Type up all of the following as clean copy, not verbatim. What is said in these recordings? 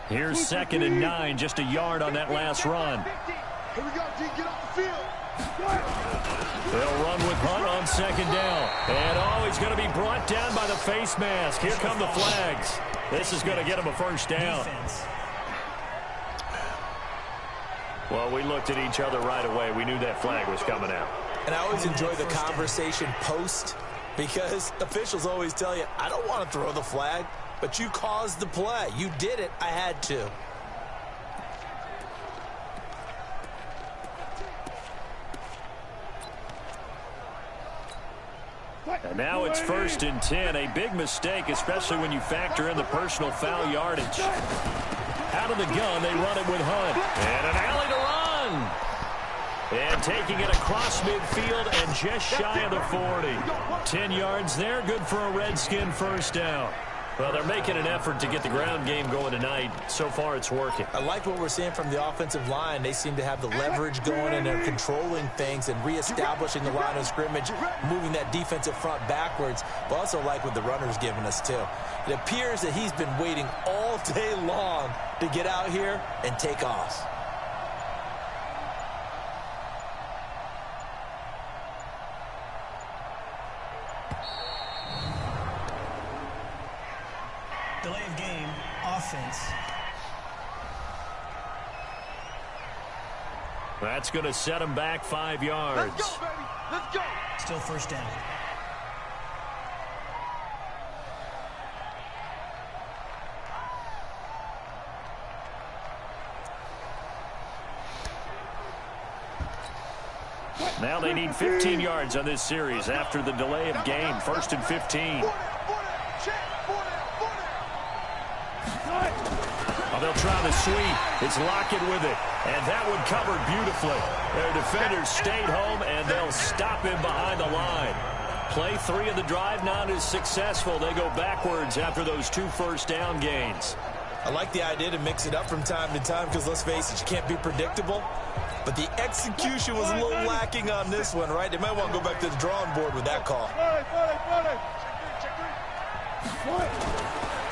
Here's 2nd and 9, just a yard on that last run. Here we go, D, get off the field. They'll run with Hunt on 2nd down. And, he's going to be brought down by the face mask. Here come the flags. This is going to get him a first down. Well, we looked at each other right away. We knew that flag was coming out. And I always enjoy the conversation post, because officials always tell you, I don't want to throw the flag, but you caused the play. You did it. I had to. And now it's 1st and 10. A big mistake, especially when you factor in the personal foul yardage. Out of the gun, they run it with Hunt. And an alley to run. And taking it across midfield and just shy of the 40. 10 yards there, good for a Redskin first down. Well, they're making an effort to get the ground game going tonight. So far, it's working. I like what we're seeing from the offensive line. They seem to have the leverage going, and they're controlling things and reestablishing the line of scrimmage, moving that defensive front backwards. But also like what the runner's giving us, too. It appears that he's been waiting all day long to get out here and take off. Delay of game, offense. That's going to set him back 5 yards. Let's go, baby. Let's go. Still first down. Now they need 15 yards on this series after the delay of game. 1st and 15. Oh, they'll try the sweep. It's Lockett with it. And that one covered beautifully. Their defenders stayed home, and they'll stop him behind the line. Play 3 of the drive not as successful. They go backwards after those 2 first down gains. I like the idea to mix it up from time to time because, let's face it, you can't be predictable. But the execution was a little lacking on this one, right? They might want to go back to the drawing board with that call.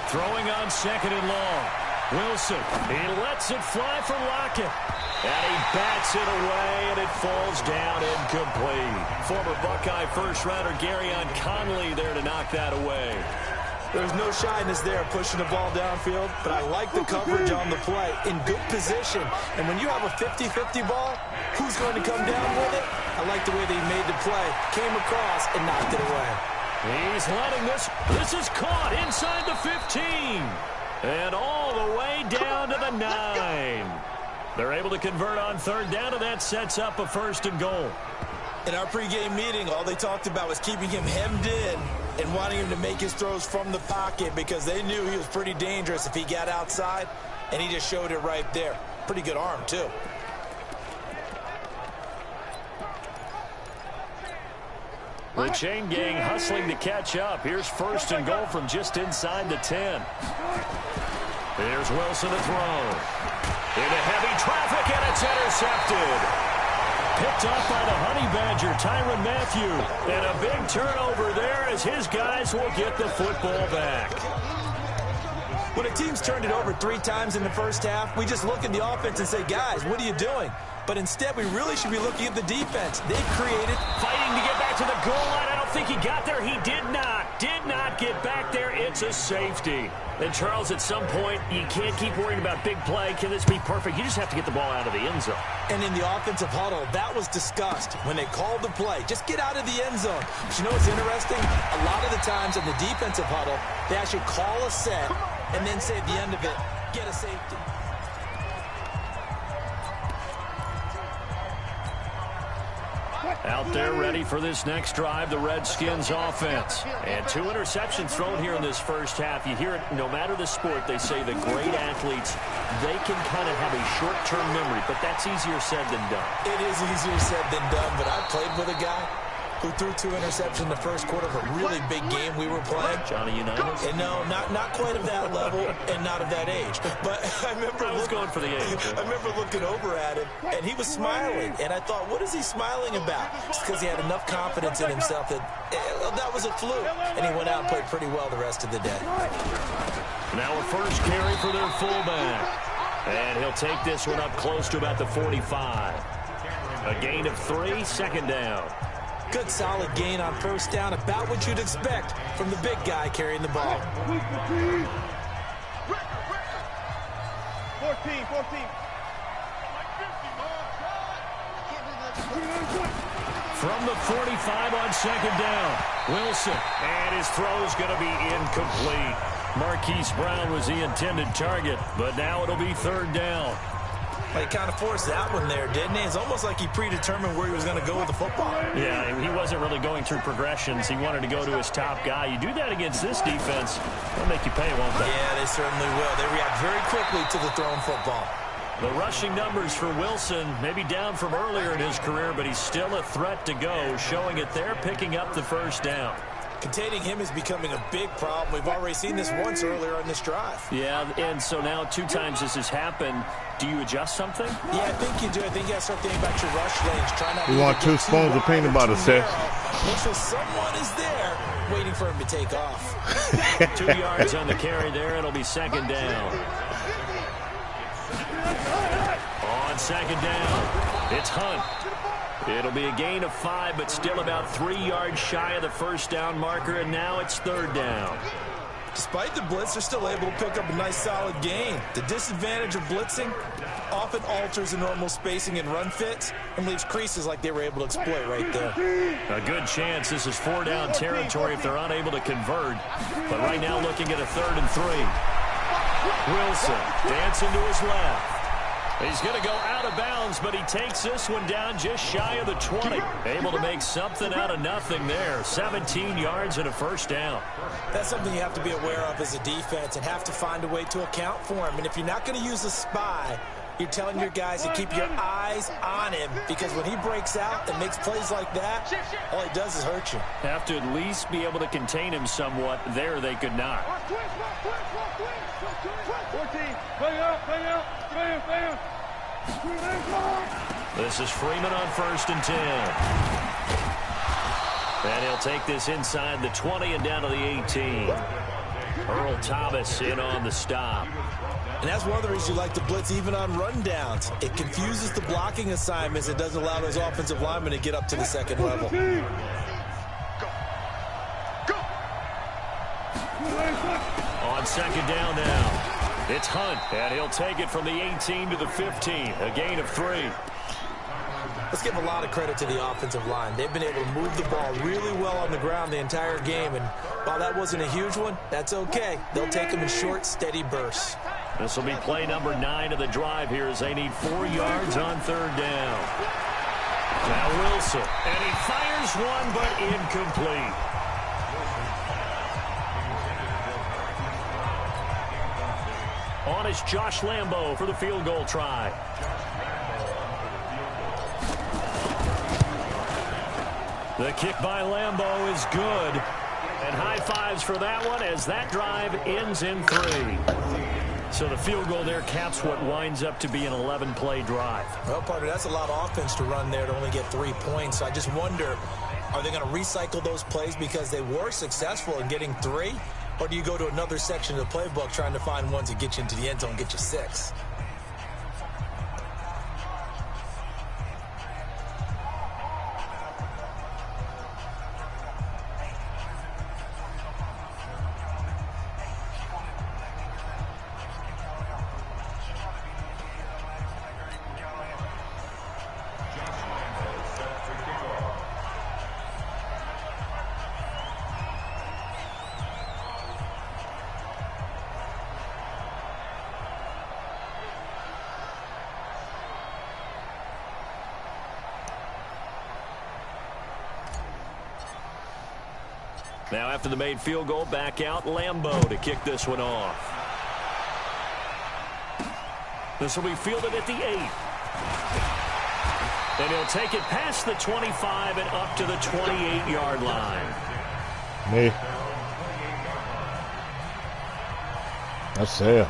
Throwing on 2nd and long. Wilson, he lets it fly for Lockett. And he bats it away, and it falls down incomplete. Former Buckeye first-rounder Garyon Conley there to knock that away. There's no shyness there pushing the ball downfield, but I like the coverage on the play. In good position. And when you have a 50-50 ball, who's going to come down with it? I like the way they made the play, came across, and knocked it away. He's letting this. This is caught inside the 15. And all the way down to the 9. They're able to convert on 3rd down, and that sets up a 1st and goal. In our pregame meeting, all they talked about was keeping him hemmed in and wanting him to make his throws from the pocket because they knew he was pretty dangerous if he got outside, and he just showed it right there. Pretty good arm, too. The chain gang hustling to catch up. Here's 1st and goal from just inside the 10. Here's Wilson to throw. Into heavy traffic, and it's intercepted. Picked up by the Honey Badger, Tyrann Mathieu. And a big turnover there as his guys will get the football back. When a team's turned it over 3 times in the first half, we just look at the offense and say, guys, what are you doing? But instead, we really should be looking at the defense. They've created. Fighting to get back to the goal line. I don't think he got there. He did not. Did not get back there. It's a safety. And, Charles, at some point, you can't keep worrying about big play. Can this be perfect? You just have to get the ball out of the end zone. And in the offensive huddle, that was discussed when they called the play. Just get out of the end zone. But you know what's interesting? A lot of the times in the defensive huddle, they actually call a set and then say at the end of it, get a safety. Out there ready for this next drive, the Redskins offense. And 2 interceptions thrown here in this first half. You hear it, no matter the sport, they say the great athletes, they can kind of have a short-term memory, but that's easier said than done. It is easier said than done, but I played with a guy who threw 2 interceptions in the first quarter of a really big game we were playing. Johnny Unitas? And no, not quite of that level and not of that age. But I remember I was going for the age. I remember looking over at him, and he was smiling. And I thought, what is he smiling about? It's because he had enough confidence in himself that that was a fluke. And he went out and played pretty well the rest of the day. Now a first carry for their fullback. And he'll take this one up close to about the 45. A gain of 3, second down. Good solid gain on first down, about what you'd expect from the big guy carrying the ball. 14. From the 45 on second down, Wilson, and his throw's going to be incomplete. Marquise Brown was the intended target, but now it'll be third down. Well, he kind of forced that one there, didn't he? It's almost like he predetermined where he was going to go with the football. Yeah, he wasn't really going through progressions. He wanted to go to his top guy. You do that against this defense, they'll make you pay, won't they? Yeah, they certainly will. They react very quickly to the thrown football. The rushing numbers for Wilson, maybe down from earlier in his career, but he's still a threat to go, showing it there, picking up the first down. Containing him is becoming a big problem. We've already seen this once earlier on this drive. Yeah, and so now 2 times this has happened. Do you adjust something? Yeah, I think you do. I think you got to start thinking about your rush lanes. Try not to want 2 spoons of peanut butter, Seth. Make sure someone is there waiting for him to take off. 2 yards on the carry there. It'll be second down. On second down, it's Hunt. It'll be a gain of 5, but still about 3 yards shy of the first down marker, and now it's third down. Despite the blitz, they're still able to pick up a nice solid gain. The disadvantage of blitzing often alters the normal spacing and run fits and leaves creases like they were able to exploit right there. A good chance this is 4-down territory if they're unable to convert, but right now looking at a 3rd and 3. Wilson dancing to his left. He's going to go out of bounds, but he takes this one down just shy of the 20. Able to make something out of nothing there. 17 yards and a first down. That's something you have to be aware of as a defense and have to find a way to account for him. And if you're not going to use a spy, you're telling your guys to keep your eyes on him, because when he breaks out and makes plays like that, all he does is hurt you. Have to at least be able to contain him somewhat. There they could not. 14, play out, fan. This is Freeman on 1st and 10. And he'll take this inside the 20 and down to the 18. Earl Thomas in on the stop. And that's one of the reasons you like to blitz even on rundowns. It confuses the blocking assignments. It doesn't allow those offensive linemen to get up to the second level. On second down now, it's Hunt, and he'll take it from the 18 to the 15, a gain of 3. Let's give a lot of credit to the offensive line. They've been able to move the ball really well on the ground the entire game, and while that wasn't a huge one, that's okay. They'll take them in short, steady bursts. This will be play number 9 of the drive here as they need 4 yards on 3rd down. Now Wilson, and he fires one, but incomplete. On is Josh Lambo for the field goal try. The kick by Lambo is good. And high fives for that one as that drive ends in 3. So the field goal there caps what winds up to be an 11-play drive. Well, partner, that's a lot of offense to run there to only get 3 points. So I just wonder, are they going to recycle those plays because they were successful in getting 3? Or do you go to another section of the playbook trying to find ones that get you into the end zone and get you 6? Now after the made field goal, back out Lambo to kick this one off. This will be fielded at the 8. And he'll take it past the 25 and up to the 28-yard line. Me. That's it.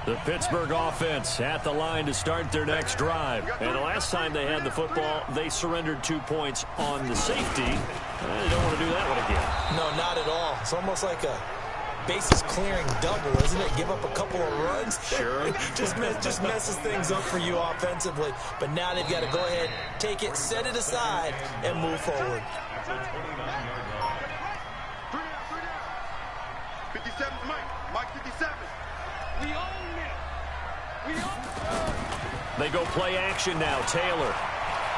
The Pittsburgh offense at the line to start their next drive. And the last time they had the football, they surrendered 2 points on the safety. They don't want to do that one again. No, not at all. It's almost like a bases clearing double, isn't it? Give up a couple of runs. Sure. just messes things up for you offensively. But now they've got to go ahead, take it, set it aside, and move forward. 57, Mike 57. We own it. We own it. They go play action now. Taylor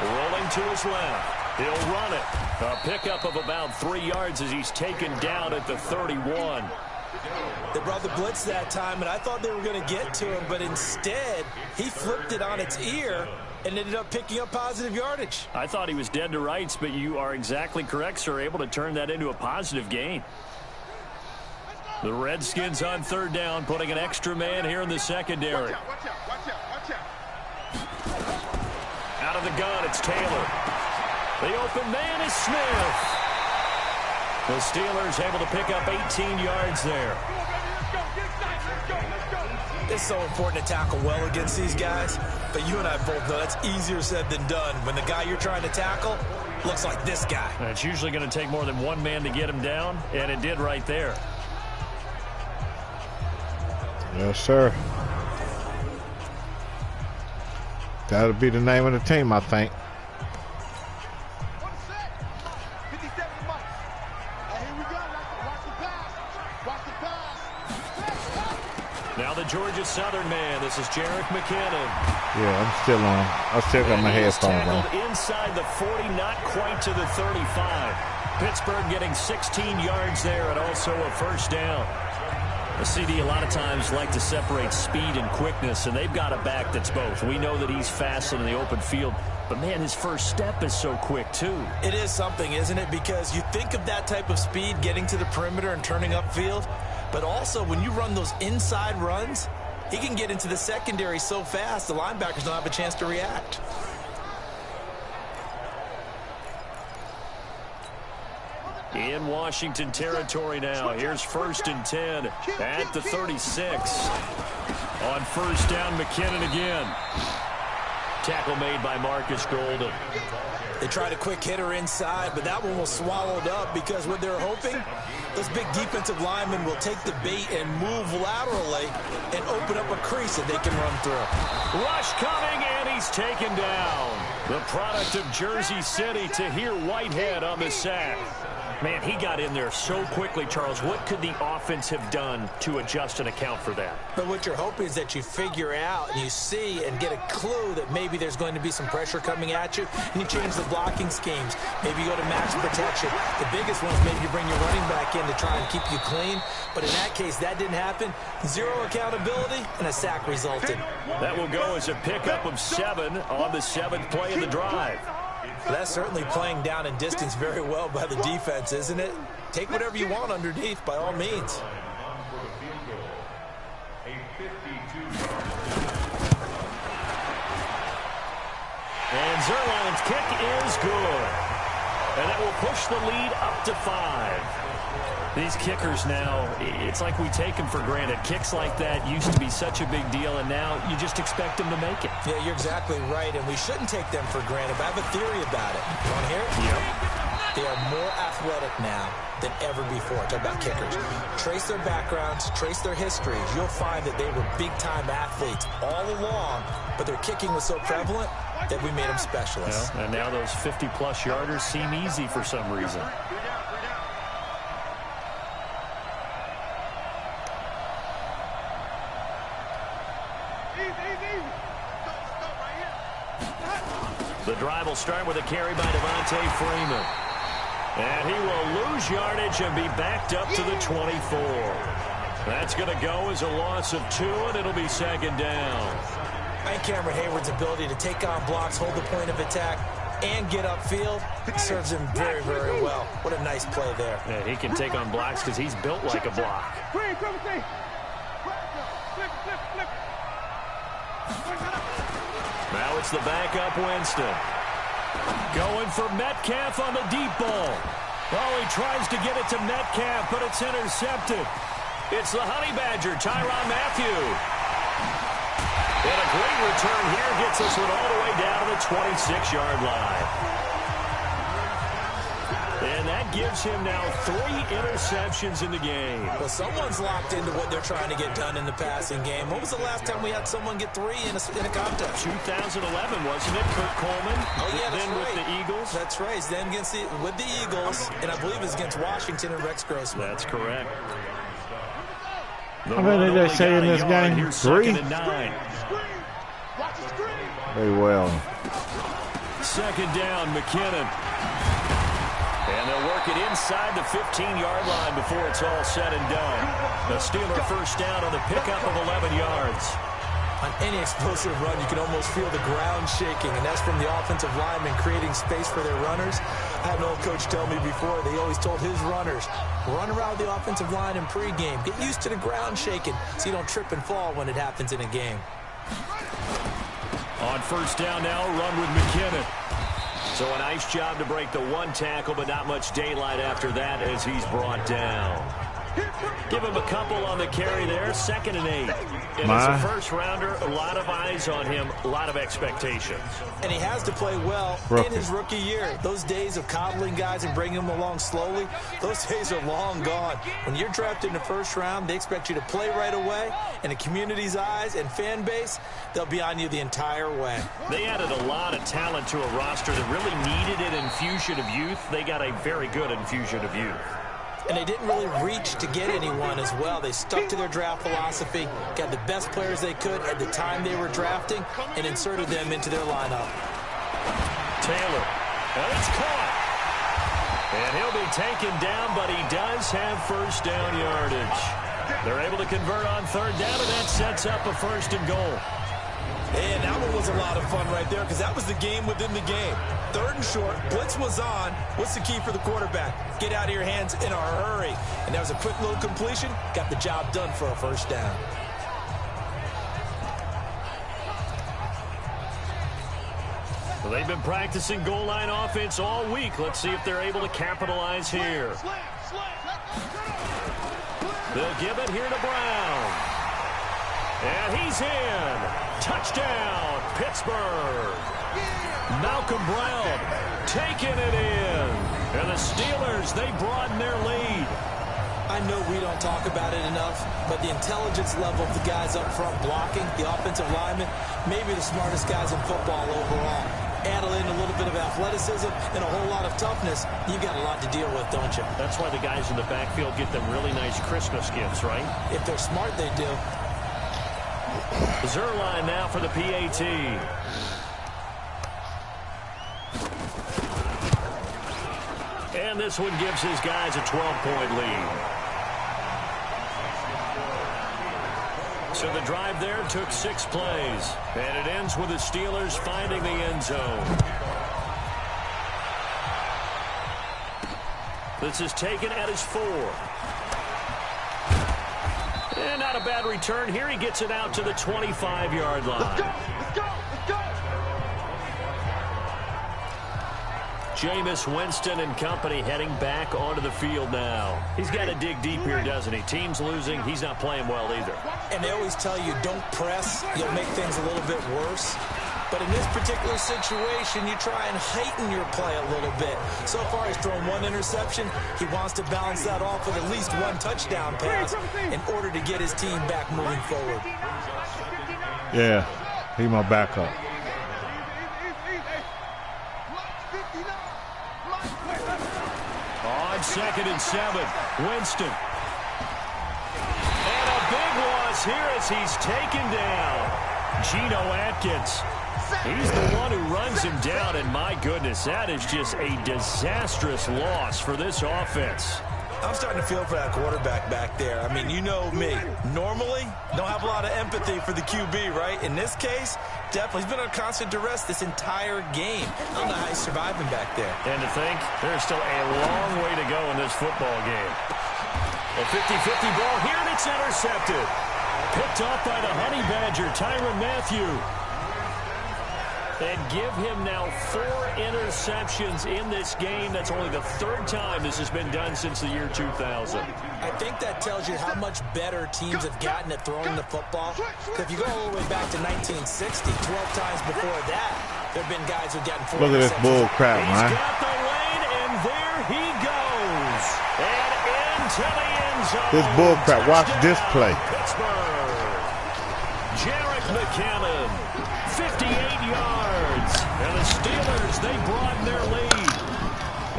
rolling to his left. He'll run it. A pickup of about 3 yards as he's taken down at the 31. They brought the blitz that time, and I thought they were going to get to him, but instead, he flipped it on its ear and ended up picking up positive yardage. I thought he was dead to rights, but you are exactly correct, sir. Able to turn that into a positive gain. The Redskins on third down, putting an extra man here in the secondary. Watch out. Out of the gun, it's Taylor. The open man is Smith. The Steelers able to pick up 18 yards there. It's so important to tackle well against these guys, but you and I both know that's easier said than done when the guy you're trying to tackle looks like this guy. And it's usually going to take more than one man to get him down, and it did right there. Yes, sir. That'll be the name of the team, I think. Now the Georgia Southern man. This is Jerick McKinnon. Yeah, I'm still on. I still got my headphones on. Inside the 40, not quite to the 35. Pittsburgh getting 16 yards there and also a first down. The CD a lot of times like to separate speed and quickness, and they've got a back that's both. We know that he's fast in the open field, but, man, his first step is so quick, too. It is something, isn't it? Because you think of that type of speed getting to the perimeter and turning upfield, but also when you run those inside runs, he can get into the secondary so fast the linebackers don't have a chance to react. In Washington territory now. Here's 1st and 10 at the 36. On first down, McKinnon again. Tackle made by Marcus Golden. They tried a quick hitter inside, but that one was swallowed up because what they're hoping, those big defensive linemen will take the bait and move laterally and open up a crease that they can run through. Rush coming, and he's taken down. The product of Jersey City, Tahir Whitehead on the sack. Man, he got in there so quickly, Charles. What could the offense have done to adjust and account for that? But what you're hoping is that you figure out and you see and get a clue that maybe there's going to be some pressure coming at you, and you change the blocking schemes. Maybe you go to max protection. The biggest one is maybe you bring your running back in to try and keep you clean. But in that case, that didn't happen. Zero accountability, and a sack resulted. That will go as a pickup of 7 on the 7th play of the drive. That's certainly playing down and distance very well by the defense, isn't it? Take whatever you want underneath, by all means. And Zerline's kick is good. And that will push the lead up to 5. These kickers now, it's like we take them for granted. Kicks like that used to be such a big deal, and now you just expect them to make it. Yeah, you're exactly right, and we shouldn't take them for granted. But I have a theory about it. You want to hear it? Yep. They are more athletic now than ever before. Talk about kickers. Trace their backgrounds, trace their histories. You'll find that they were big-time athletes all along, but their kicking was so prevalent that we made them specialists. Well, and now those 50-plus yarders seem easy for some reason. The drive will start with a carry by Devontae Freeman. And he will lose yardage and be backed up to the 24. That's going to go as a loss of 2, and it'll be 2nd down. I think Cameron Hayward's ability to take on blocks, hold the point of attack, and get upfield serves him very, very well. What a nice play there. Yeah, he can take on blocks because he's built like a block. Now it's the backup Winston. Going for Metcalf on the deep ball. Oh, he tries to get it to Metcalf, but it's intercepted. It's the Honey Badger, Tyrann Mathieu. And a great return here gets this one all the way down to the 26-yard line. And that gives him now 3 interceptions in the game. Well, someone's locked into what they're trying to get done in the passing game. When was the last time we had someone get 3 in a contest? 2011, wasn't it? Kurt Coleman. Oh, yeah, that's then right. With the Eagles. That's right. Then with the Eagles, and I believe it's against Washington and Rex Grossman. That's correct. How many did they say in this game? 3? Very well. Second down, McKinnon. And they'll work it inside the 15-yard line before it's all said and done. The Steeler first down on the pickup of 11 yards. On any explosive run, you can almost feel the ground shaking, and that's from the offensive linemen creating space for their runners. I had an old coach tell me before, they always told his runners, run around the offensive line in pregame. Get used to the ground shaking so you don't trip and fall when it happens in a game. On first down now, run with McKinnon. So a nice job to break the 1 tackle, but not much daylight after that as he's brought down. Give him a couple on the carry there, 2nd and 8. And as a first-rounder, a lot of eyes on him, a lot of expectations. And he has to play well in his rookie year. Those days of coddling guys and bringing them along slowly, those days are long gone. When you're drafted in the first round, they expect you to play right away. And the community's eyes and fan base, they'll be on you the entire way. They added a lot of talent to a roster that really needed an infusion of youth. They got a very good infusion of youth. And they didn't really reach to get anyone as well. They stuck to their draft philosophy, got the best players they could at the time they were drafting, and inserted them into their lineup. Taylor, and it's caught. And he'll be taken down, but he does have first down yardage. They're able to convert on 3rd down, and that sets up a 1st and goal. And that one was a lot of fun right there because that was the game within the game. 3rd and short, blitz was on. What's the key for the quarterback? Get out of your hands in a hurry. And that was a quick little completion. Got the job done for a first down. Well, they've been practicing goal line offense all week. Let's see if they're able to capitalize here. They'll give it here to Brown. And he's in. Touchdown, Pittsburgh. Malcolm Brown taking it in. And the Steelers, they broaden their lead. I know we don't talk about it enough, but the intelligence level of the guys up front blocking, the offensive linemen, maybe the smartest guys in football overall. Add in a little bit of athleticism and a whole lot of toughness, you got a lot to deal with, don't you? That's why the guys in the backfield get them really nice Christmas gifts, right? If they're smart, they do. Zerline now for the PAT. And this one gives his guys a 12-point lead. So the drive there took 6 plays. And it ends with the Steelers finding the end zone. This is taken at his 4. And not a bad return here. He gets it out to the 25-yard line. Let's go! Let's go! Let's go! Jameis Winston and company heading back onto the field now. He's got to dig deep here, doesn't he? Team's losing. He's not playing well either. And they always tell you, don't press. You'll make things a little bit worse. But in this particular situation, you try and heighten your play a little bit. So far, he's thrown 1 interception. He wants to balance that off with at least 1 touchdown pass in order to get his team back moving forward. Yeah, he's my backup. On 2nd and 7, Winston. And a big loss here as he's taken down. Geno Atkins. He's the one who runs him down, and my goodness, that is just a disastrous loss for this offense. I'm starting to feel for that quarterback back there. I mean, you know me. Normally, don't have a lot of empathy for the QB, right? In this case, definitely. He's been on constant duress this entire game. I don't know how he's surviving back there. And to think, there's still a long way to go in this football game. A 50-50 ball here, and it's intercepted. Picked off by the Honey Badger, Tyrann Mathieu. And give him now 4 interceptions in this game. That's only the 3rd time this has been done since the year 2000. I think that tells you how much better teams have gotten at throwing the football. If you go all the way back to 1960, 12 times before that, there have been guys who've gotten 4 Look at this bull crap, man. He's got the lane, and there he goes. And into the end zone. This bull crap. Watch this play. Pittsburgh. Jarek McKinnon, 58 yards. And the Steelers, they broaden their lead.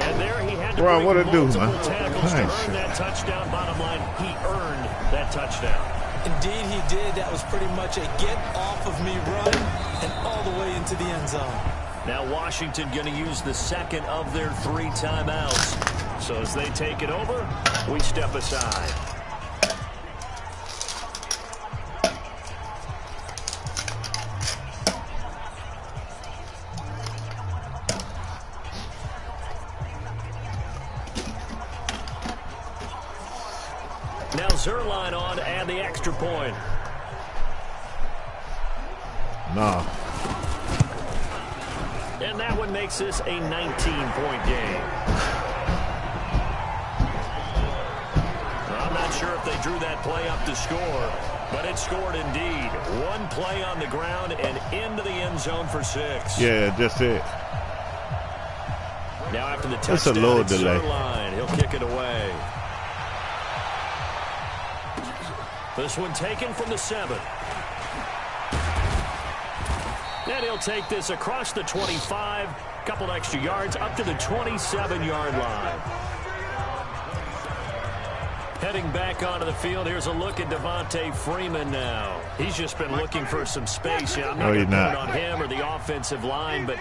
And there he had to Ron, what break it do, multiple man? tackles to earn that touchdown. Bottom line, he earned that touchdown. Indeed he did. That was pretty much a get off of me run and all the way into the end zone. Now Washington going to use the 2nd of their 3 timeouts. So as they take it over, we step aside. Now Zerline on and the extra point. No. And that one makes this a 19-point game. I'm not sure if they drew that play up to score, but it scored indeed. 1 play on the ground and into the end zone for 6. Yeah, that's it. Now after the touchdown, it's a little delay. Zerline. He'll kick it away. This one taken from the 7. And he'll take this across the 25, couple extra yards up to the 27-yard line. Heading back onto the field, here's a look at Devontae Freeman now. He's just been looking for some space. Yeah, I'm not going to put it on him or the offensive line, but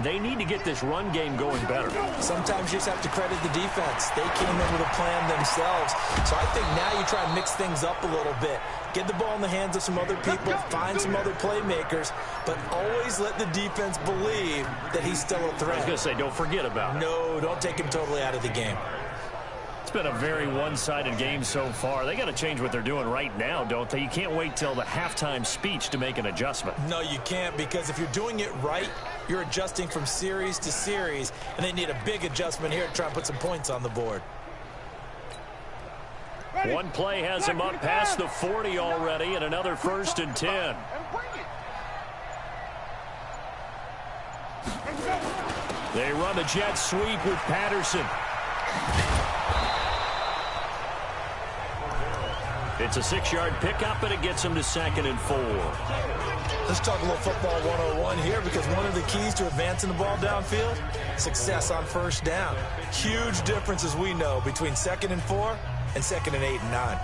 they need to get this run game going better. Sometimes you just have to credit the defense. They came in with a plan themselves. So I think now you try and mix things up a little bit. Get the ball in the hands of some other people, find some other playmakers, but always let the defense believe that he's still a threat. I was going to say, don't forget about it. No, don't take him totally out of the game. It's been a very one-sided game so far. They got to change what they're doing right now, don't they? You can't wait till the halftime speech to make an adjustment. No, you can't, because if you're doing it right, you're adjusting from series to series, and they need a big adjustment here to try and put some points on the board. One play has him up past the 40 already, and another 1st and 10. They run the jet sweep with Patterson. It's a 6-yard pickup, and it gets him to 2nd and 4. Let's talk a little football 101 here, because one of the keys to advancing the ball downfield, success on 1st down. Huge difference, as we know, between 2nd and 4 and 2nd and 8 and 9.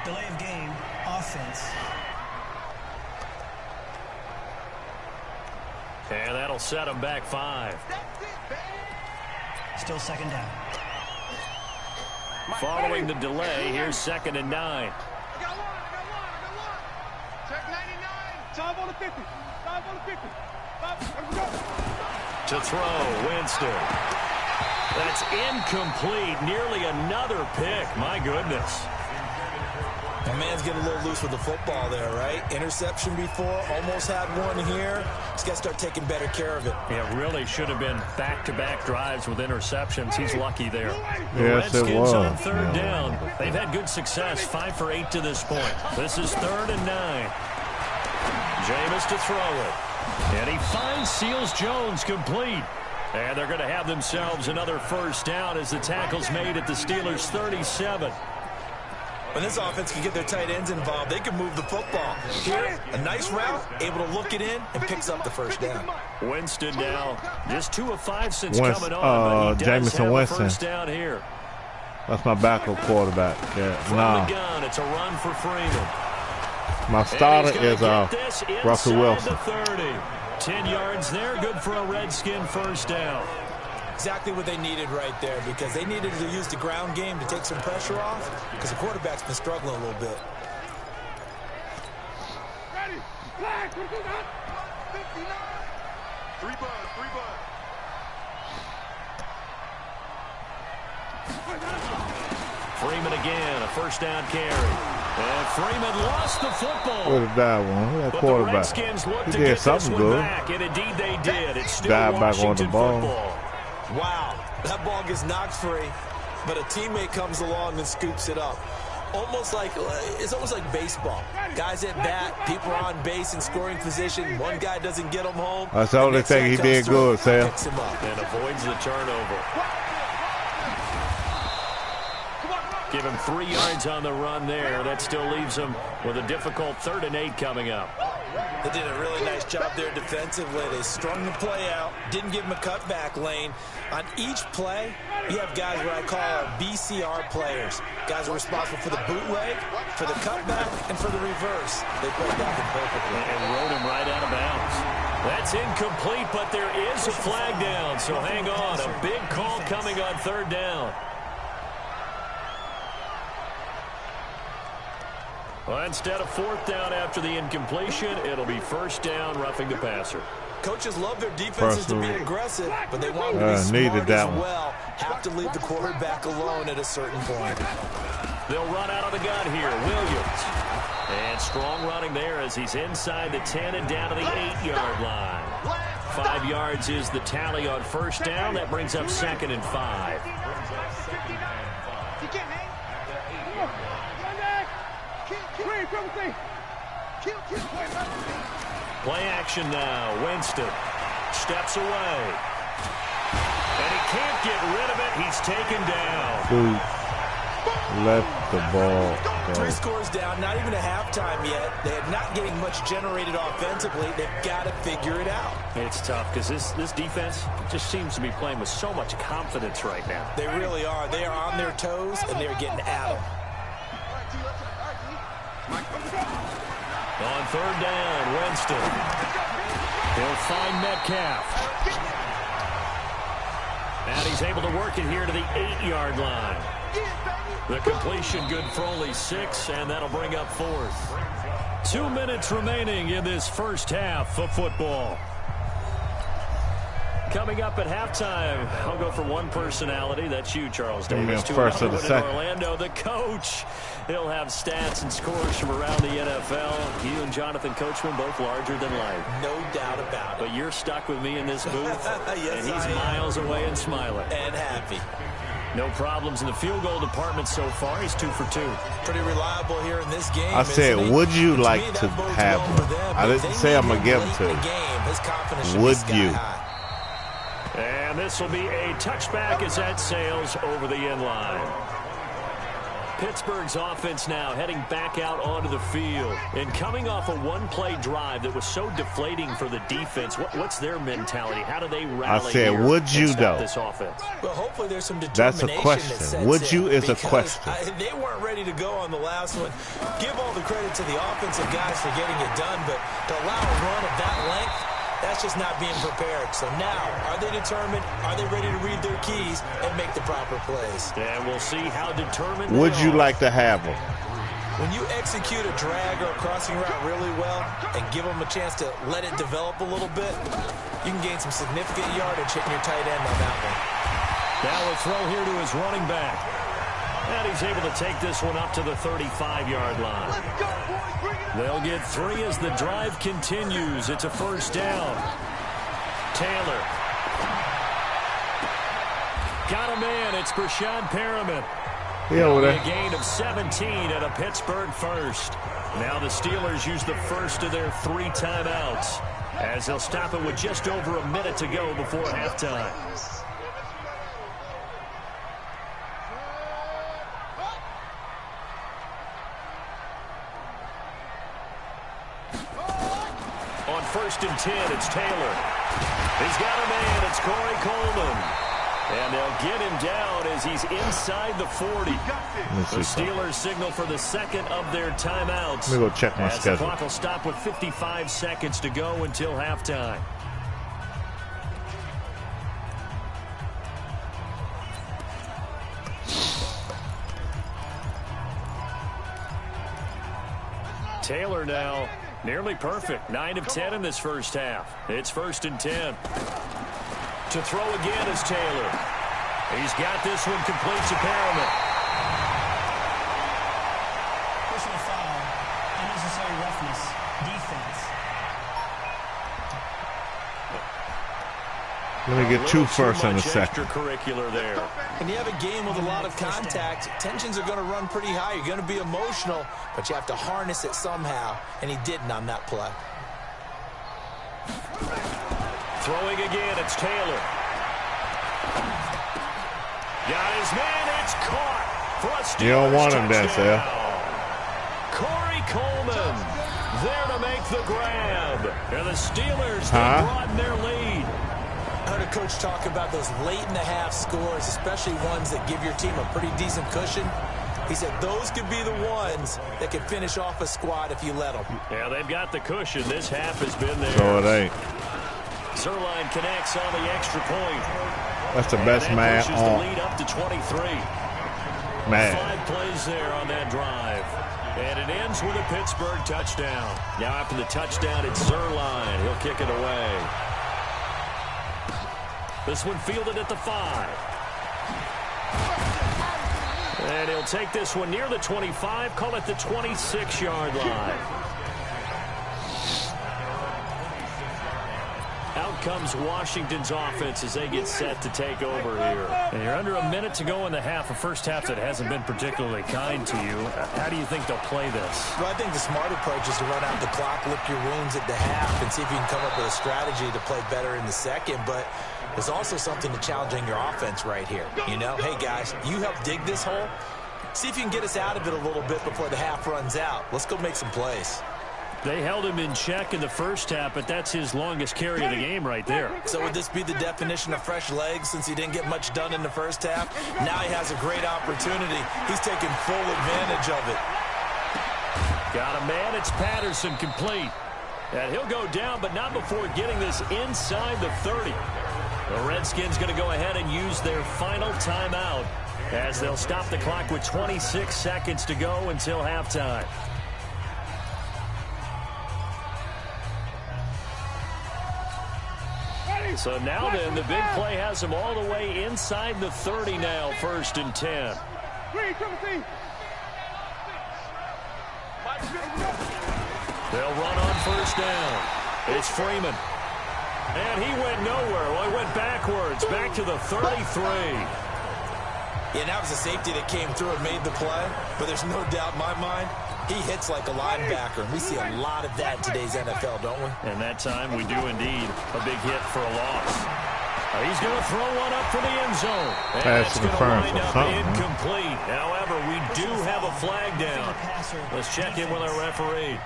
Delay of game, offense. And that'll set him back 5. Still 2nd down. Following the delay, here's 2nd and 9. I got one. Check 99. 5 on the 50. 5 on the 50. 5. To throw, Winston. That's incomplete. Nearly another pick. My goodness. That man's getting a little loose with the football there, right? Interception before, almost had one here. He's got to start taking better care of it. Yeah, really should have been back-to-back drives with interceptions. He's lucky there. The Yes, it Redskins was. on 3rd down. They've had good success, 5 for 8 to this point. This is 3rd and 9. Jameis to throw it. And he finds Seals-Jones complete. And they're going to have themselves another 1st down as the tackle's made at the Steelers' 37. When this offense can get their tight ends involved, they can move the football. Here, a nice route, able to look it in, and picks up the 1st down. Winston now, just 2 of 5 since Winston, coming on, but he does Jamison have Winston. a 1st down here. That's my backup quarterback. Yeah, From nah. the gun, it's a run for Freeman. My starter is Russell Wilson. 10 yards there, good for a Redskin first down. Exactly what they needed right there, because they needed to use the ground game to take some pressure off, because the quarterback's been struggling a little bit. Ready. Flag. 59. 3 buds. Freeman again, a first down carry. And Freeman lost the football. What a dive one. That quarterback. The Redskins looked he to did get something this one good. back, and indeed they did. It's still dive back on Washington the ball. football. Wow, that ball gets knocked free, but a teammate comes along and scoops it up. It's almost like baseball. Guys at bat, people are on base in scoring position. One guy doesn't get them home. That's the only thing he did good, Sam. Picks him up. And avoids the turnover. Give him 3 yards on the run there. That still leaves him with a difficult 3rd and 8 coming up. They did a really nice job there defensively. They strung the play out, didn't give him a cutback lane. On each play, you have guys what I call our BCR players. Guys are responsible for the bootleg, for the cutback, and for the reverse. They played that perfectly. And rode him right out of bounds. That's incomplete, but there is a flag down, so hang on. A big call coming on 3rd down. Well, instead of 4th down after the incompletion, it'll be 1st down, roughing the passer. Coaches love their defenses to be aggressive, but they want to be smart as well. Have to leave the quarterback alone at a certain point. They'll run out of the gun here. Williams. And strong running there as he's inside the 10 and down to the 8-yard line. 5 yards is the tally on 1st down. That brings up 2nd and 5. Play action now. Winston steps away. And he can't get rid of it. He's taken down. Dude, let the ball go. 3 scores down, not even a halftime yet. They're not getting much generated offensively. They've got to figure it out. It's tough because this defense just seems to be playing with so much confidence right now. They really are. They are on their toes, and they're getting at them. On 3rd down, Winston. He'll find Metcalf. And he's able to work it here to the 8-yard line. The completion good for only 6, and that'll bring up 4th. 2 minutes remaining in this first half of football. Coming up at halftime, I'll go for one personality. That's you, Charles Davis. First of the second. Orlando, the coach. He'll have stats and scores from around the NFL. You and Jonathan Coachman both larger than life. No doubt about it. But you're stuck with me in this booth. Yes, and he's miles away and smiling. And happy. No problems in the field goal department so far. He's 2 for 2. Pretty reliable here in this game. I said, would you like to have him? I didn't say I'm going to give him to him. Would you? And this will be a touchback as that sails over the end line. Pittsburgh's offense now heading back out onto the field. And coming off a one-play drive that was so deflating for the defense, what's their mentality? How do they rally? I said, would you, though? This offense? Well, hopefully there's some determination. That's a question. Would you is a question. They weren't ready to go on the last one. Give all the credit to the offensive guys for getting it done, but to allow a run of that length, that's just not being prepared. So now, are they determined? Are they ready to read their keys and make the proper plays? And we'll see how determined would you like to have them? When you execute a drag or a crossing route really well and give them a chance to let it develop a little bit, you can gain some significant yardage hitting your tight end on that one. Now a throw here to his running back. And he's able to take this one up to the 35-yard line. They'll get 3 as the drive continues. It's a first down. Taylor. Got a man. It's Brashad Perriman. A gain of 17 and a Pittsburgh first. Now the Steelers use the first of their 3 timeouts as they'll stop it with just over a minute to go before halftime. On 1st and 10, it's Taylor. He's got a man. It's Corey Coleman. And they'll get him down as he's inside the 40. The Steelers signal for the second of their timeouts. Let me go check my schedule. The clock will stop with 55 seconds to go until halftime. Taylor now nearly perfect. 9 of 10 in this first half. It's 1st and 10. To throw again is Taylor. He's got this one complete to Perriman. Personal foul, unnecessary roughness, defense. Let me get 2 first and a second. Extracurricular there. When you have a game with a lot of contact, tensions are going to run pretty high. You're going to be emotional, but you have to harness it somehow, and he didn't on that play. Throwing again, it's Taylor. Got his man, it's caught. For a Steelers You don't want him there, Sal. Corey Coleman there to make the grab. And the Steelers broaden their lead. I heard a coach talk about those late-in-the-half scores, especially ones that give your team a pretty decent cushion. He said those could be the ones that can finish off a squad if you let them. Yeah, they've got the cushion. This half has been there. So it ain't. Zerline connects on the extra point. That's the best man pushes on. the lead up to 23. Man. 5 plays there on that drive. And it ends with a Pittsburgh touchdown. Now after the touchdown, it's Zerline. He'll kick it away. This one fielded at the 5. And he'll take this one near the 25, call it the 26-yard line. Out comes Washington's offense as they get set to take over here. And you're under a minute to go in the half, a first half that hasn't been particularly kind to you. How do you think they'll play this? Well, I think the smart approach is to run out the clock, lick your wounds at the half, and see if you can come up with a strategy to play better in the second. But there's also something to challenging your offense right here. You know, hey, guys, you help dig this hole. See if you can get us out of it a little bit before the half runs out. Let's go make some plays. They held him in check in the first half, but that's his longest carry of the game right there. So would this be the definition of fresh legs since he didn't get much done in the first half? Now he has a great opportunity. He's taking full advantage of it. Got a man. It's Patterson complete. And he'll go down, but not before getting this inside the 30. The Redskins going to go ahead and use their final timeout as they'll stop the clock with 26 seconds to go until halftime. So now then, the big play has him all the way inside the 30 now, 1st and 10. They'll run on 1st down. It's Freeman. And he went nowhere. Well, he went backwards, back to the 33. Yeah, that was a safety that came through and made the play. But there's no doubt in my mind, he hits like a linebacker. And we see a lot of that in today's NFL, don't we? And that time we do indeed. A big hit for a loss. He's going to throw one up for the end zone. And Pass it's going to wind up something. incomplete. However, we do have a flag down. Let's check in with our referee.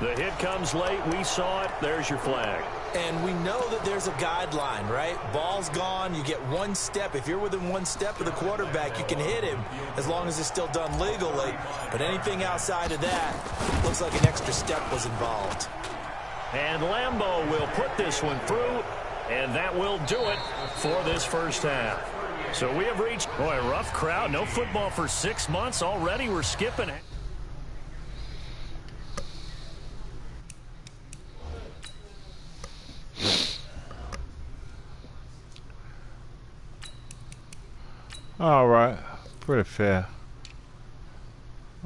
The hit comes late. We saw it. There's your flag. And we know that there's a guideline, right? Ball's gone. You get 1 step. If you're within 1 step of the quarterback, you can hit him as long as it's still done legally. But anything outside of that, looks like an extra step was involved. And Lambeau will put this one through, and that will do it for this first half. So we have reached, boy, a rough crowd. No football for 6 months already. We're skipping it. All right, pretty fair.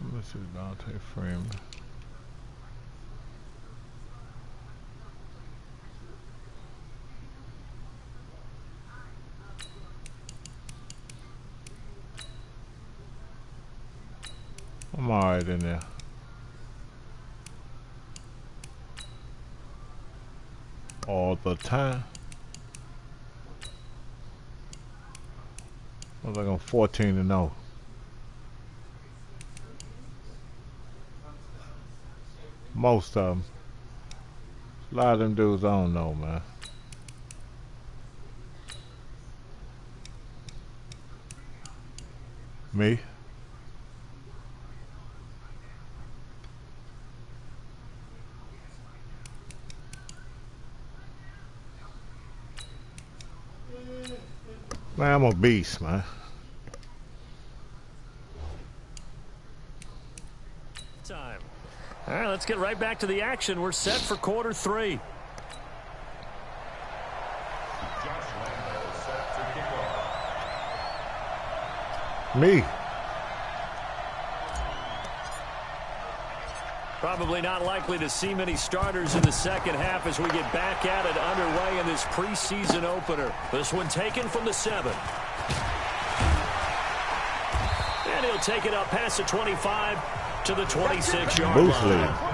Let me see Dante Freeman. I'm all right in there. All the time. Looks like I'm 14-0. Most of them. A lot of them dudes I don't know, man. Me. Man, I'm a beast, man. Time. All right, let's get right back to the action. We're set for quarter 3. Me. Probably not likely to see many starters in the second half as we get back at it underway in this preseason opener. This one taken from the 7. And he'll take it up past the 25 to the 26-yard line.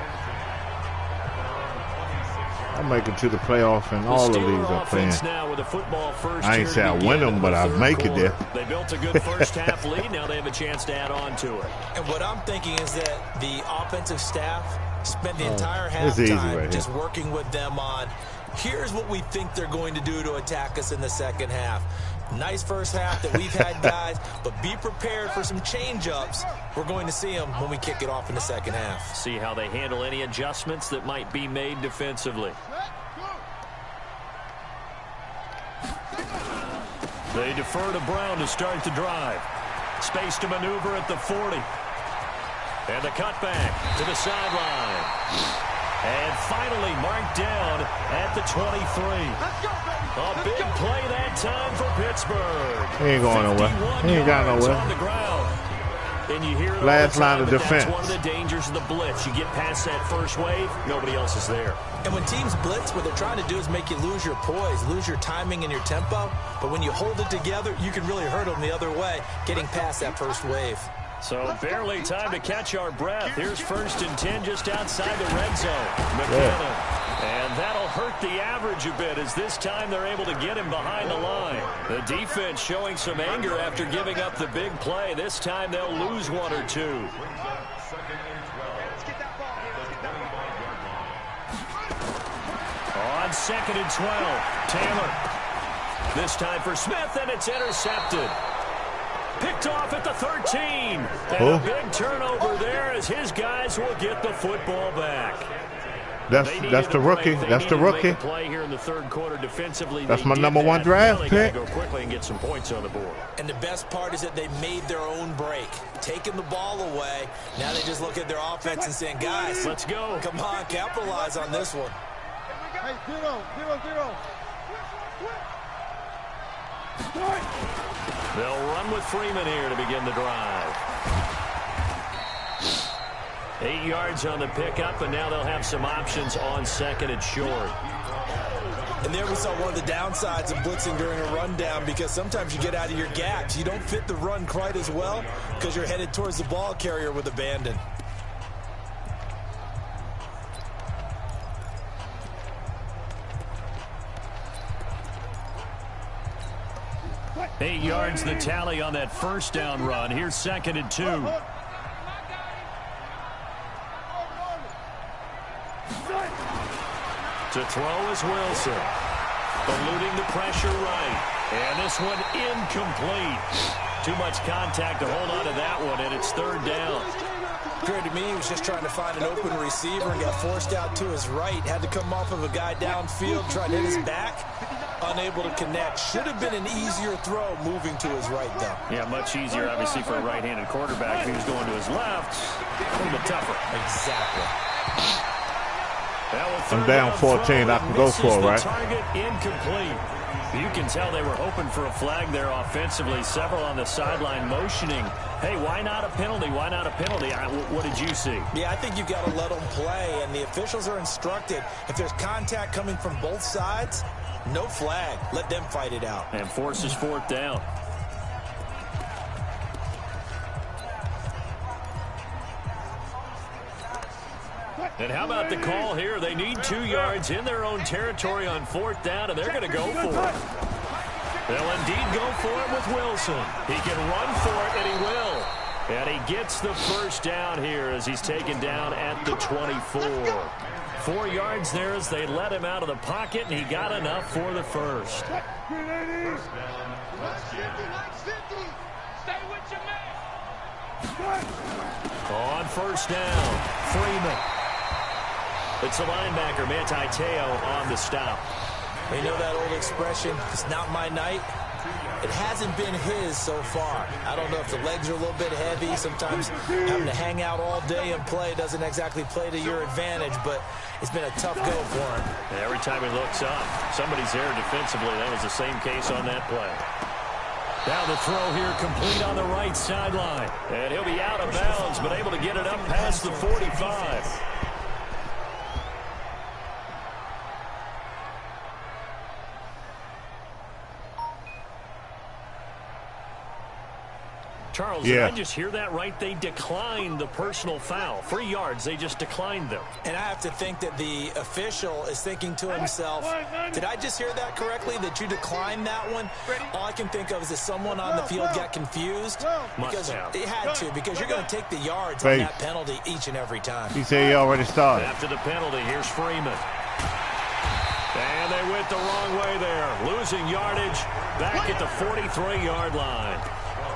I'll make it to the playoff, and all of these are playing. Now with a football first I ain't say I win them, but I make it there. They built a good first half lead. Now they have a chance to add on to it. And what I'm thinking is that the offensive staff spent the entire halftime just working with them on, here's what we think they're going to do to attack us in the second half. Nice first half that we've had, guys, but be prepared for some change-ups. We're going to see them when we kick it off in the second half. See how they handle any adjustments that might be made defensively. They defer to Brown to start the drive. Space to maneuver at the 40. And the cutback to the sideline. And finally marked down at the 23. A big play that time for Pittsburgh. He ain't going nowhere. He ain't got nowhere. On the ground. And you hear last line of defense. That's one of the dangers of the blitz. You get past that first wave, nobody else is there. And when teams blitz, what they're trying to do is make you lose your poise, lose your timing and your tempo. But when you hold it together, you can really hurt them the other way, getting past that first wave. So barely time to catch our breath. Here's 1st and 10 just outside the red zone. McKinnon. And that'll hurt the average a bit as this time they're able to get him behind the line. The defense showing some anger after giving up the big play. This time they'll lose 1 or 2. On 2nd and 12, Taylor. This time for Smith, and it's intercepted. Picked off at the 13. And a big turnover there as his guys will get the football back. That's the rookie. That's the rookie. Play here in the third quarter defensively. That's my #1 draft pick. Go quickly and get some points on the board. And the best part is that they made their own break, taking the ball away. Now they just look at their offense and saying, guys, let's go. Come on, capitalize on this one. Hey, 0-0-0. They'll run with Freeman here to begin the drive. 8 yards on the pickup, and now they'll have some options on 2nd and short. And there we saw one of the downsides of blitzing during a rundown, because sometimes you get out of your gaps. You don't fit the run quite as well because you're headed towards the ball carrier with abandon. Eight yards the tally on that first down run. Here's 2nd and 2. To throw is Wilson. Eluding the pressure right. And this one incomplete. Too much contact to hold on to that one, and it's 3rd down. Appeared to me he was just trying to find an open receiver and got forced out to his right. Had to come off of a guy downfield, tried to hit his back. Unable to connect. Should have been an easier throw moving to his right, though. Yeah, much easier, obviously, for a right-handed quarterback. If he was going to his left, a little bit tougher. Exactly. I'm down 14. I can go for it, right? Target incomplete. You can tell they were hoping for a flag there offensively. Several on the sideline motioning. Hey, why not a penalty? Why not a penalty? What did you see? Yeah, I think you've got to let them play, and the officials are instructed. If there's contact coming from both sides, no flag. Let them fight it out. And forces 4th down. And how about the call here? They need 2 yards in their own territory on 4th down, and they're going to go for it. They'll indeed go for it with Wilson. He can run for it, and he will. And he gets the first down here as he's taken down at the 24. 4 yards there as they let him out of the pocket, and he got enough for the first. Stay with your man. On first down, Freeman. It's the linebacker, Manti Te'o, on the stop. You know that old expression, it's not my night? It hasn't been his so far. I don't know if the legs are a little bit heavy. Sometimes having to hang out all day and play doesn't exactly play to your advantage, but it's been a tough go for him. And every time he looks up, somebody's there defensively. That was the same case on that play. Now the throw here complete on the right sideline. And he'll be out of bounds, but able to get it up past the 45. Charles, did I just hear that right? They declined the personal foul. 3 yards, they just declined them. And I have to think that the official is thinking to himself, did I just hear that correctly, that you declined that one? All I can think of is that someone on the field got confused. Because it had to, because you're going to take the yards on that penalty each and every time. He said he already started. After the penalty, here's Freeman. And they went the wrong way there. Losing yardage back at the 43-yard line.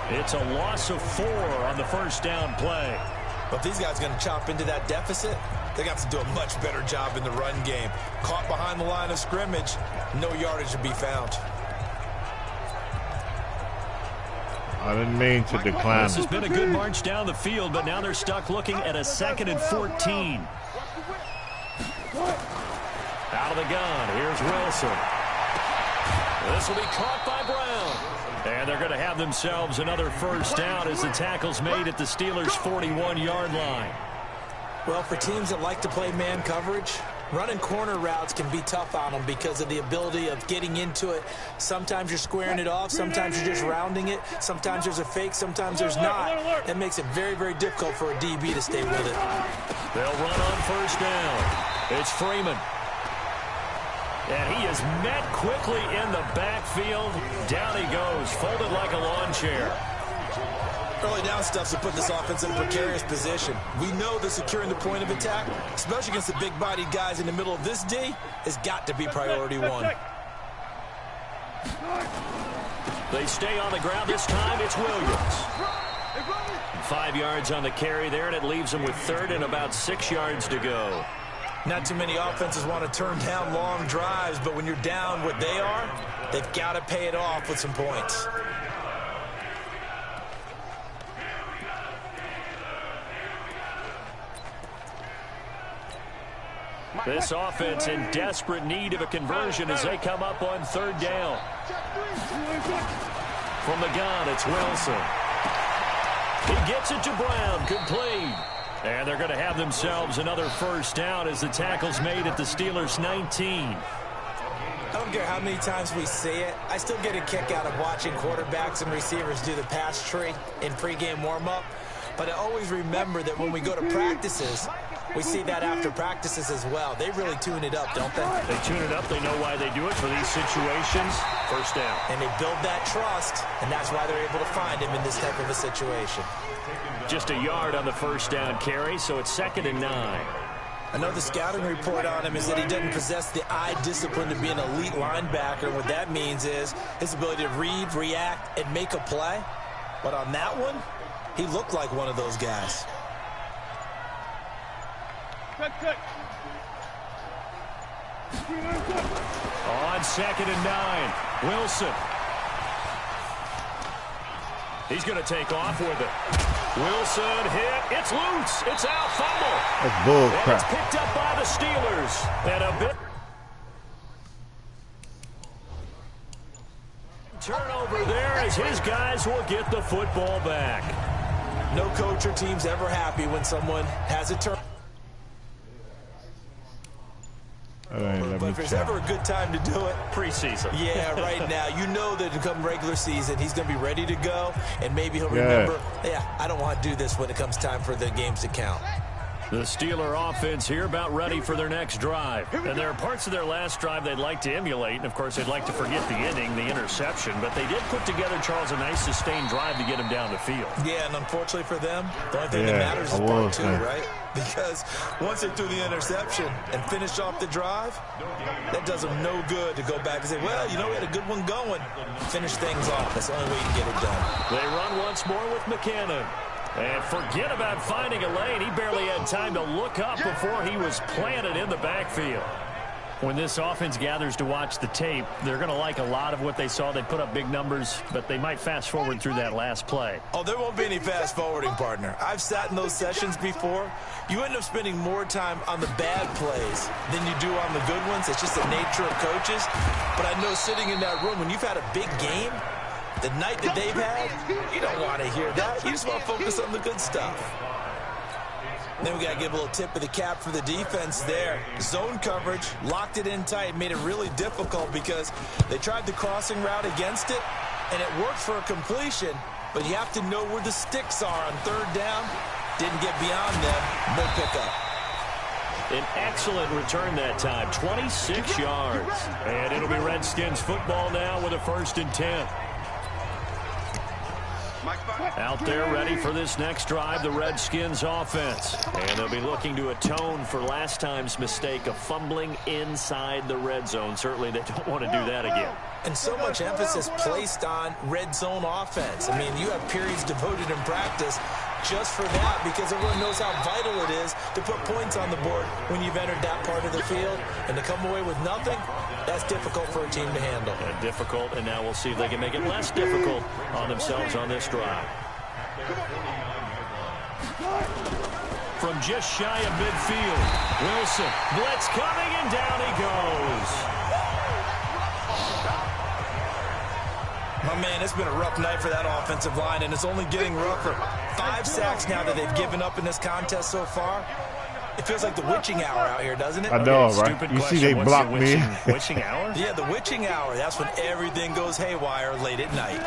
It's a loss of 4 on the first down play. But if these guys are going to chop into that deficit, they got to do a much better job in the run game. Caught behind the line of scrimmage, no yardage to be found. I didn't mean to decline. This has been a good march down the field, but now they're stuck looking at a 2nd and 14. Out of the gun, here's Wilson. This will be caught by Brown. And they're going to have themselves another first down as the tackle's made at the Steelers' 41-yard line. Well, for teams that like to play man coverage, running corner routes can be tough on them because of the ability of getting into it. Sometimes you're squaring it off. Sometimes you're just rounding it. Sometimes there's a fake. Sometimes there's not. That makes it very, very difficult for a DB to stay with it. They'll run on first down. It's Freeman. And he is met quickly in the backfield. Down he goes, folded like a lawn chair. Early down stuff to put this offense in a precarious position. We know that securing the point of attack, especially against the big-bodied guys in the middle of this D, has got to be priority 1. They stay on the ground. This time it's Williams. 5 yards on the carry there, and it leaves them with 3rd and about 6 yards to go. Not too many offenses want to turn down long drives, but when you're down what they are, they've got to pay it off with some points. This offense in desperate need of a conversion as they come up on 3rd down. From the gun, it's Wilson. He gets it to Brown, complete. And they're going to have themselves another first down as the tackle's made at the Steelers' 19. I don't care how many times we see it. I still get a kick out of watching quarterbacks and receivers do the pass tree in pregame warm-up. But I always remember that when we go to practices, we see that after practices as well. They really tune it up, don't they? They tune it up. They know why they do it for these situations. First down. And they build that trust, and that's why they're able to find him in this type of a situation. Just a yard on the first down carry, so it's 2nd and 9. I know the scouting report on him is that he doesn't possess the eye discipline to be an elite linebacker. What that means is his ability to read, react, and make a play. But on that one, he looked like one of those guys. On 2nd and 9, Wilson. He's going to take off with it. Wilson hit. It's loose. It's out. Fumble. That's bull crap. It's picked up by the Steelers. And a bit. Turnover there as his guys will get the football back. No coach or team's ever happy when someone has a turn. But if there's ever a good time to do it, preseason. Yeah, right now. You know that come regular season, he's going to be ready to go, and maybe he'll remember, I don't want to do this when it comes time for the games to count. The Steeler offense here about ready for their next drive. And there are parts of their last drive they'd like to emulate. And, of course, they'd like to forget the inning, the interception. But they did put together, Charles, a nice sustained drive to get him down the field. Yeah, and unfortunately for them, the only thing that matters is part 2, right? Because once they threw the interception and finished off the drive, that does them no good to go back and say, well, you know, we had a good one going. Finish things off. That's the only way you can get it done. They run once more with McCannon. And forget about finding a lane. He barely had time to look up before he was planted in the backfield. When this offense gathers to watch the tape, they're going to like a lot of what they saw. They put up big numbers, but they might fast forward through that last play. Oh, there won't be any fast forwarding, partner. I've sat in those sessions before. You end up spending more time on the bad plays than you do on the good ones. It's just the nature of coaches. But I know sitting in that room, when you've had a big game, the night that they've had, you don't want to hear that. You just want to focus on the good stuff. Then we got to give a little tip of the cap for the defense there. Zone coverage, locked it in tight, made it really difficult because they tried the crossing route against it, and it worked for a completion, but you have to know where the sticks are on third down. Didn't get beyond them. No pickup. An excellent return that time, 26 yards. And it'll be Redskins football now with a 1st and 10. Out there ready for this next drive, the Redskins offense. And they'll be looking to atone for last time's mistake of fumbling inside the red zone. Certainly they don't want to do that again. And so much emphasis placed on red zone offense. I mean, you have periods devoted in practice just for that because everyone knows how vital it is to put points on the board when you've entered that part of the field. And to come away with nothing, that's difficult for a team to handle. And difficult, and now we'll see if they can make it less difficult on themselves on this drive. From just shy of midfield, Wilson, blitz coming, and down he goes. My man, it's been a rough night for that offensive line, and it's only getting rougher. 5 sacks now that they've given up in this contest so far. It feels like the witching hour out here, doesn't it? I know, okay, right? You see they blocked me. Witching hour? Yeah, the witching hour. That's when everything goes haywire late at night.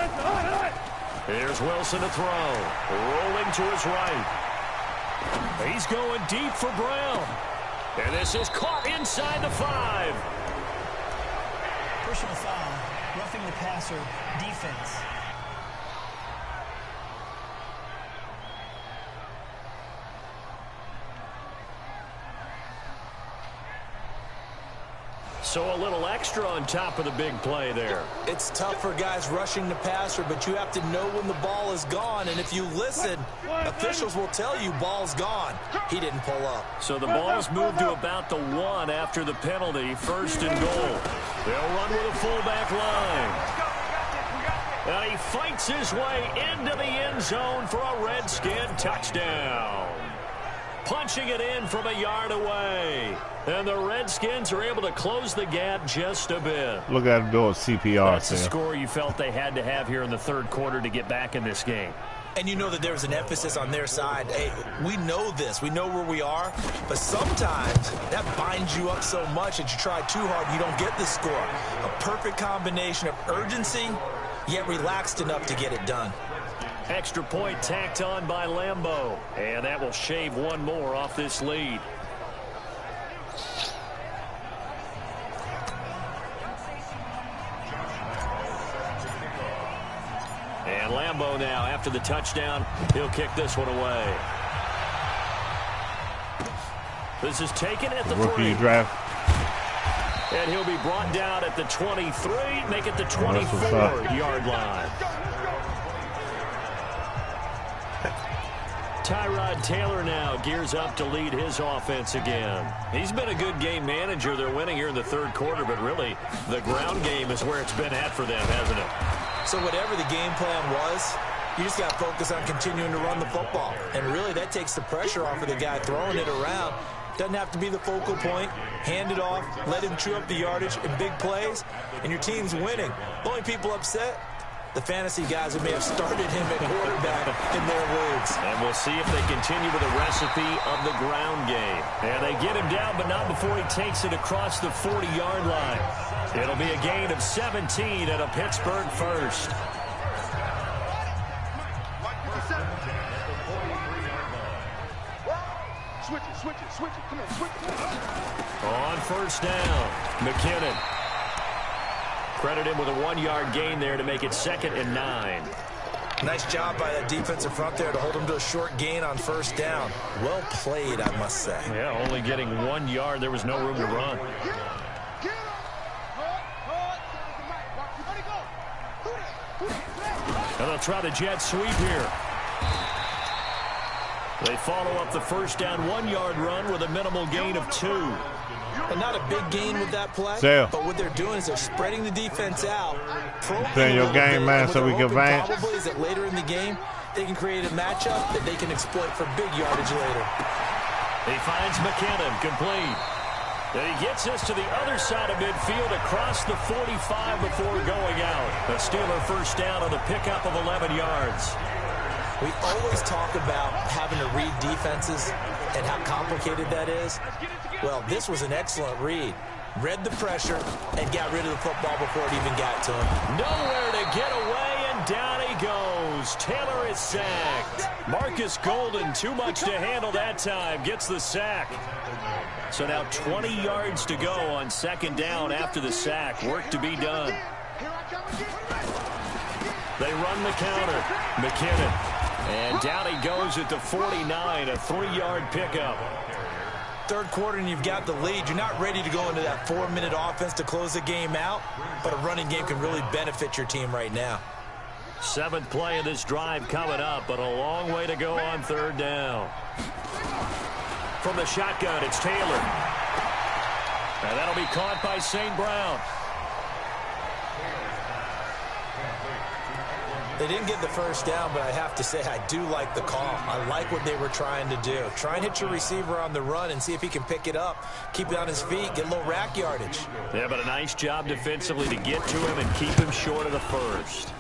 Here's Wilson to throw. Rolling to his right. He's going deep for Brown. And this is caught inside the 5. Personal foul. Roughing the passer. Defense. So a little extra on top of the big play there. It's tough for guys rushing the passer, but you have to know when the ball is gone. And if you listen, officials will tell you ball's gone. He didn't pull up. So the ball's moved to about the 1 after the penalty. 1st and goal. They'll run with a fullback line. And he fights his way into the end zone for a Redskin touchdown. Punching it in from a yard away. And the Redskins are able to close the gap just a bit. Look at him doing CPR. That's the score you felt they had to have here in the 3rd quarter to get back in this game. And you know that there was an emphasis on their side. Hey, we know this. We know where we are. But sometimes that binds you up so much that you try too hard, you don't get the score. A perfect combination of urgency, yet relaxed enough to get it done. Extra point tacked on by Lambeau. And that will shave one more off this lead. And Lambeau now, after the touchdown, he'll kick this one away. This is taken at the 3. Rookie draft. And he'll be brought down at the 23, make it the 24-yard line. Tyrod Taylor now gears up to lead his offense again. He's been a good game manager. They're winning here in the 3rd quarter, but really the ground game is where it's been at for them, hasn't it? So whatever the game plan was, you just got to focus on continuing to run the football. And really that takes the pressure off of the guy throwing it around. Doesn't have to be the focal point. Hand it off, let him chew up the yardage in big plays, and your team's winning. The only people upset, the fantasy guys who may have started him at quarterback in their leagues. And we'll see if they continue with the recipe of the ground game. And they get him down, but not before he takes it across the 40-yard line. It'll be a gain of 17 and a Pittsburgh first. Switch it. Come on, switch it. On 1st down, McKinnon. Credit him with a 1-yard gain there to make it 2nd and 9. Nice job by that defensive front there to hold him to a short gain on 1st down. Well played, I must say. Yeah, only getting 1 yard. There was no room to run. And they'll try the jet sweep here. They follow up the first down 1-yard run with a minimal gain of 2. And not a big gain with that play, but what they're doing is they're spreading the defense out. Saying your game, man, so we can advance. Probably is that later in the game, they can create a matchup that they can exploit for big yardage later. He finds McKinnon, complete. And he gets us to the other side of midfield across the 45 before going out. A Steeler first down on the pickup of 11 yards. We always talk about having to read defenses and how complicated that is. Well, this was an excellent read. Read the pressure and got rid of the football before it even got to him. Nowhere to get away, and down he goes. Taylor is sacked. Marcus Golden, too much to handle that time, gets the sack. So now 20 yards to go on second down after the sack. Work to be done. They run the counter. McKinnon. And down he goes at the 49, a 3-yard pickup. Third quarter and you've got the lead. You're not ready to go into that 4-minute offense to close the game out, but a running game can really benefit your team right now. 7th play of this drive coming up, but a long way to go on third down. From the shotgun, it's Taylor. And that'll be caught by St. Brown. They didn't get the first down, but I have to say I do like the call. I like what they were trying to do. Try and hit your receiver on the run and see if he can pick it up, keep it on his feet, get a little rack yardage. Yeah, but a nice job defensively to get to him and keep him short of the first.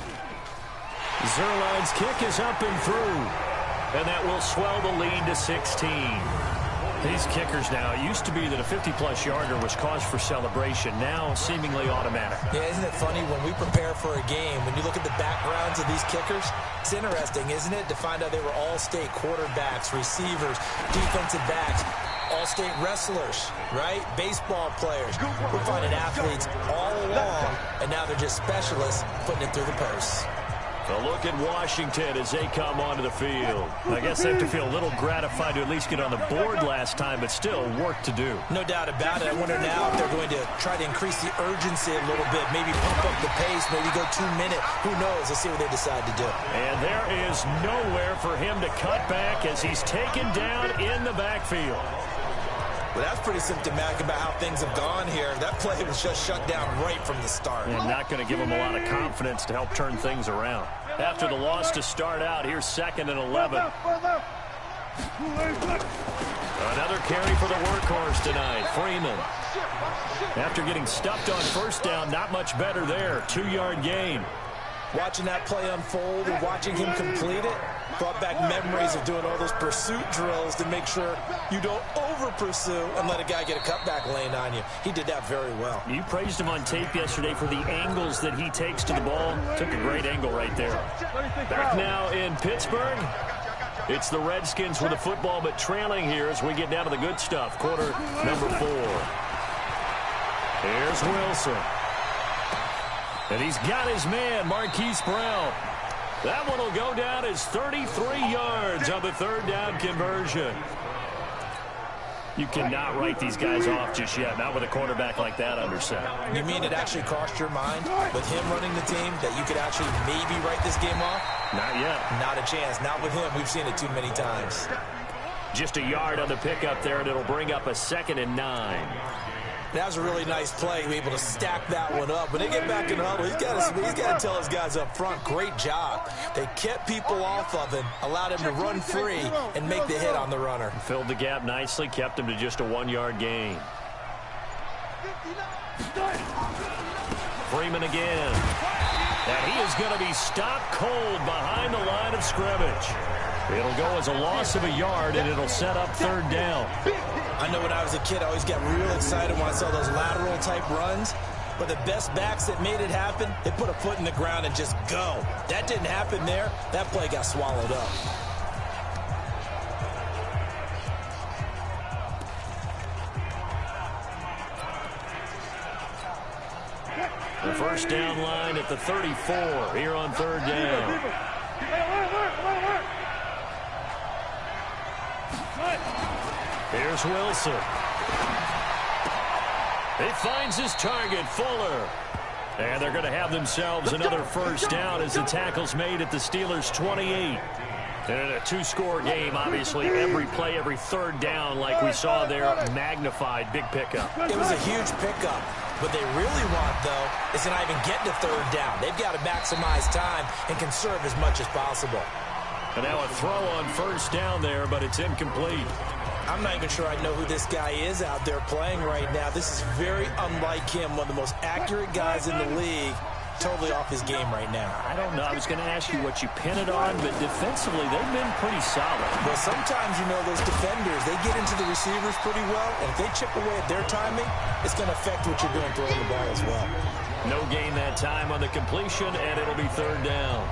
Zerline's kick is up and through, and that will swell the lead to 16. These kickers now, it used to be that a 50-plus yarder was cause for celebration. Now, seemingly automatic. Yeah, isn't it funny when we prepare for a game, when you look at the backgrounds of these kickers, it's interesting, isn't it, to find out they were all-state quarterbacks, receivers, defensive backs, all-state wrestlers, right? Baseball players. We're finding athletes all along, and now they're just specialists putting it through the posts. A look at Washington as they come onto the field. I guess they have to feel a little gratified to at least get on the board last time, but still work to do. No doubt about it. I wonder now if they're going to try to increase the urgency a little bit, maybe pump up the pace, maybe go 2-minute. Who knows? Let's see what they decide to do. And there is nowhere for him to cut back as he's taken down in the backfield. Well, that's pretty symptomatic about how things have gone here. That play was just shut down right from the start. And not going to give him a lot of confidence to help turn things around. After the loss to start out, here's 2nd and 11. Another carry for the workhorse tonight, Freeman. After getting stuffed on first down, not much better there. 2-yard gain. Watching that play unfold and watching him complete it brought back memories of doing all those pursuit drills to make sure you don't over-pursue and let a guy get a cutback lane on you. He did that very well. You praised him on tape yesterday for the angles that he takes to the ball. Took a great angle right there. Back now in Pittsburgh. It's the Redskins with the football, but trailing here as we get down to the good stuff. Quarter number 4. Here's Wilson. And he's got his man, Marquise Brown. That one will go down as 33 yards on the third down conversion. You cannot write these guys off just yet, not with a quarterback like that under center. You mean it actually crossed your mind with him running the team that you could actually maybe write this game off? Not yet. Not a chance. Not with him. We've seen it too many times. Just a yard on the pickup there, and it'll bring up a 2nd and 9. That was a really nice play to be able to stack that one up. When they get back in the huddle, he's got to tell his guys up front, great job. They kept people off of him, allowed him to run free and make the hit on the runner. Filled the gap nicely, kept him to just a 1-yard gain. Freeman again. And he is going to be stopped cold behind the line of scrimmage. It'll go as a loss of a yard, and it'll set up third down. I know when I was a kid, I always got real excited when I saw those lateral-type runs. But the best backs that made it happen, they put a foot in the ground and just go. That didn't happen there. That play got swallowed up. The first down line at the 34 here on third down. Here's Wilson. He finds his target, Fuller. And they're going to have themselves another first down as the tackle's made at the Steelers' 28. And in a two-score game, obviously, every play, every third down, like we saw there, magnified. Big pickup. It was a huge pickup. What they really want, though, is to not even get to third down. They've got to maximize time and conserve as much as possible. And now a throw on first down there, but it's incomplete. I'm not even sure I know who this guy is out there playing right now. This is very unlike him, one of the most accurate guys in the league. Totally off his game right now. I don't know. I was going to ask you what you pin it on, but defensively, they've been pretty solid. Well, sometimes, you know, those defenders, they get into the receivers pretty well, and if they chip away at their timing, it's going to affect what you're doing throwing the ball as well. No gain that time on the completion, and it'll be third down.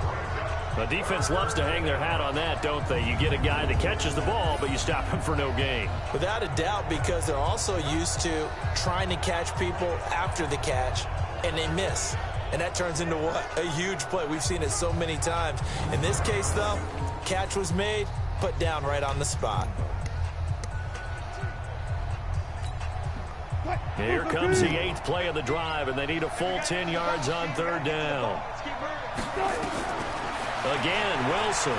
The defense loves to hang their hat on that, don't they? You get a guy that catches the ball, but you stop him for no gain. Without a doubt, because they're also used to trying to catch people after the catch, and they miss. And that turns into what? A huge play. We've seen it so many times. In this case, though, catch was made, put down right on the spot. Here comes the 8th play of the drive, and they need a full 10 yards on third down. Again, Wilson.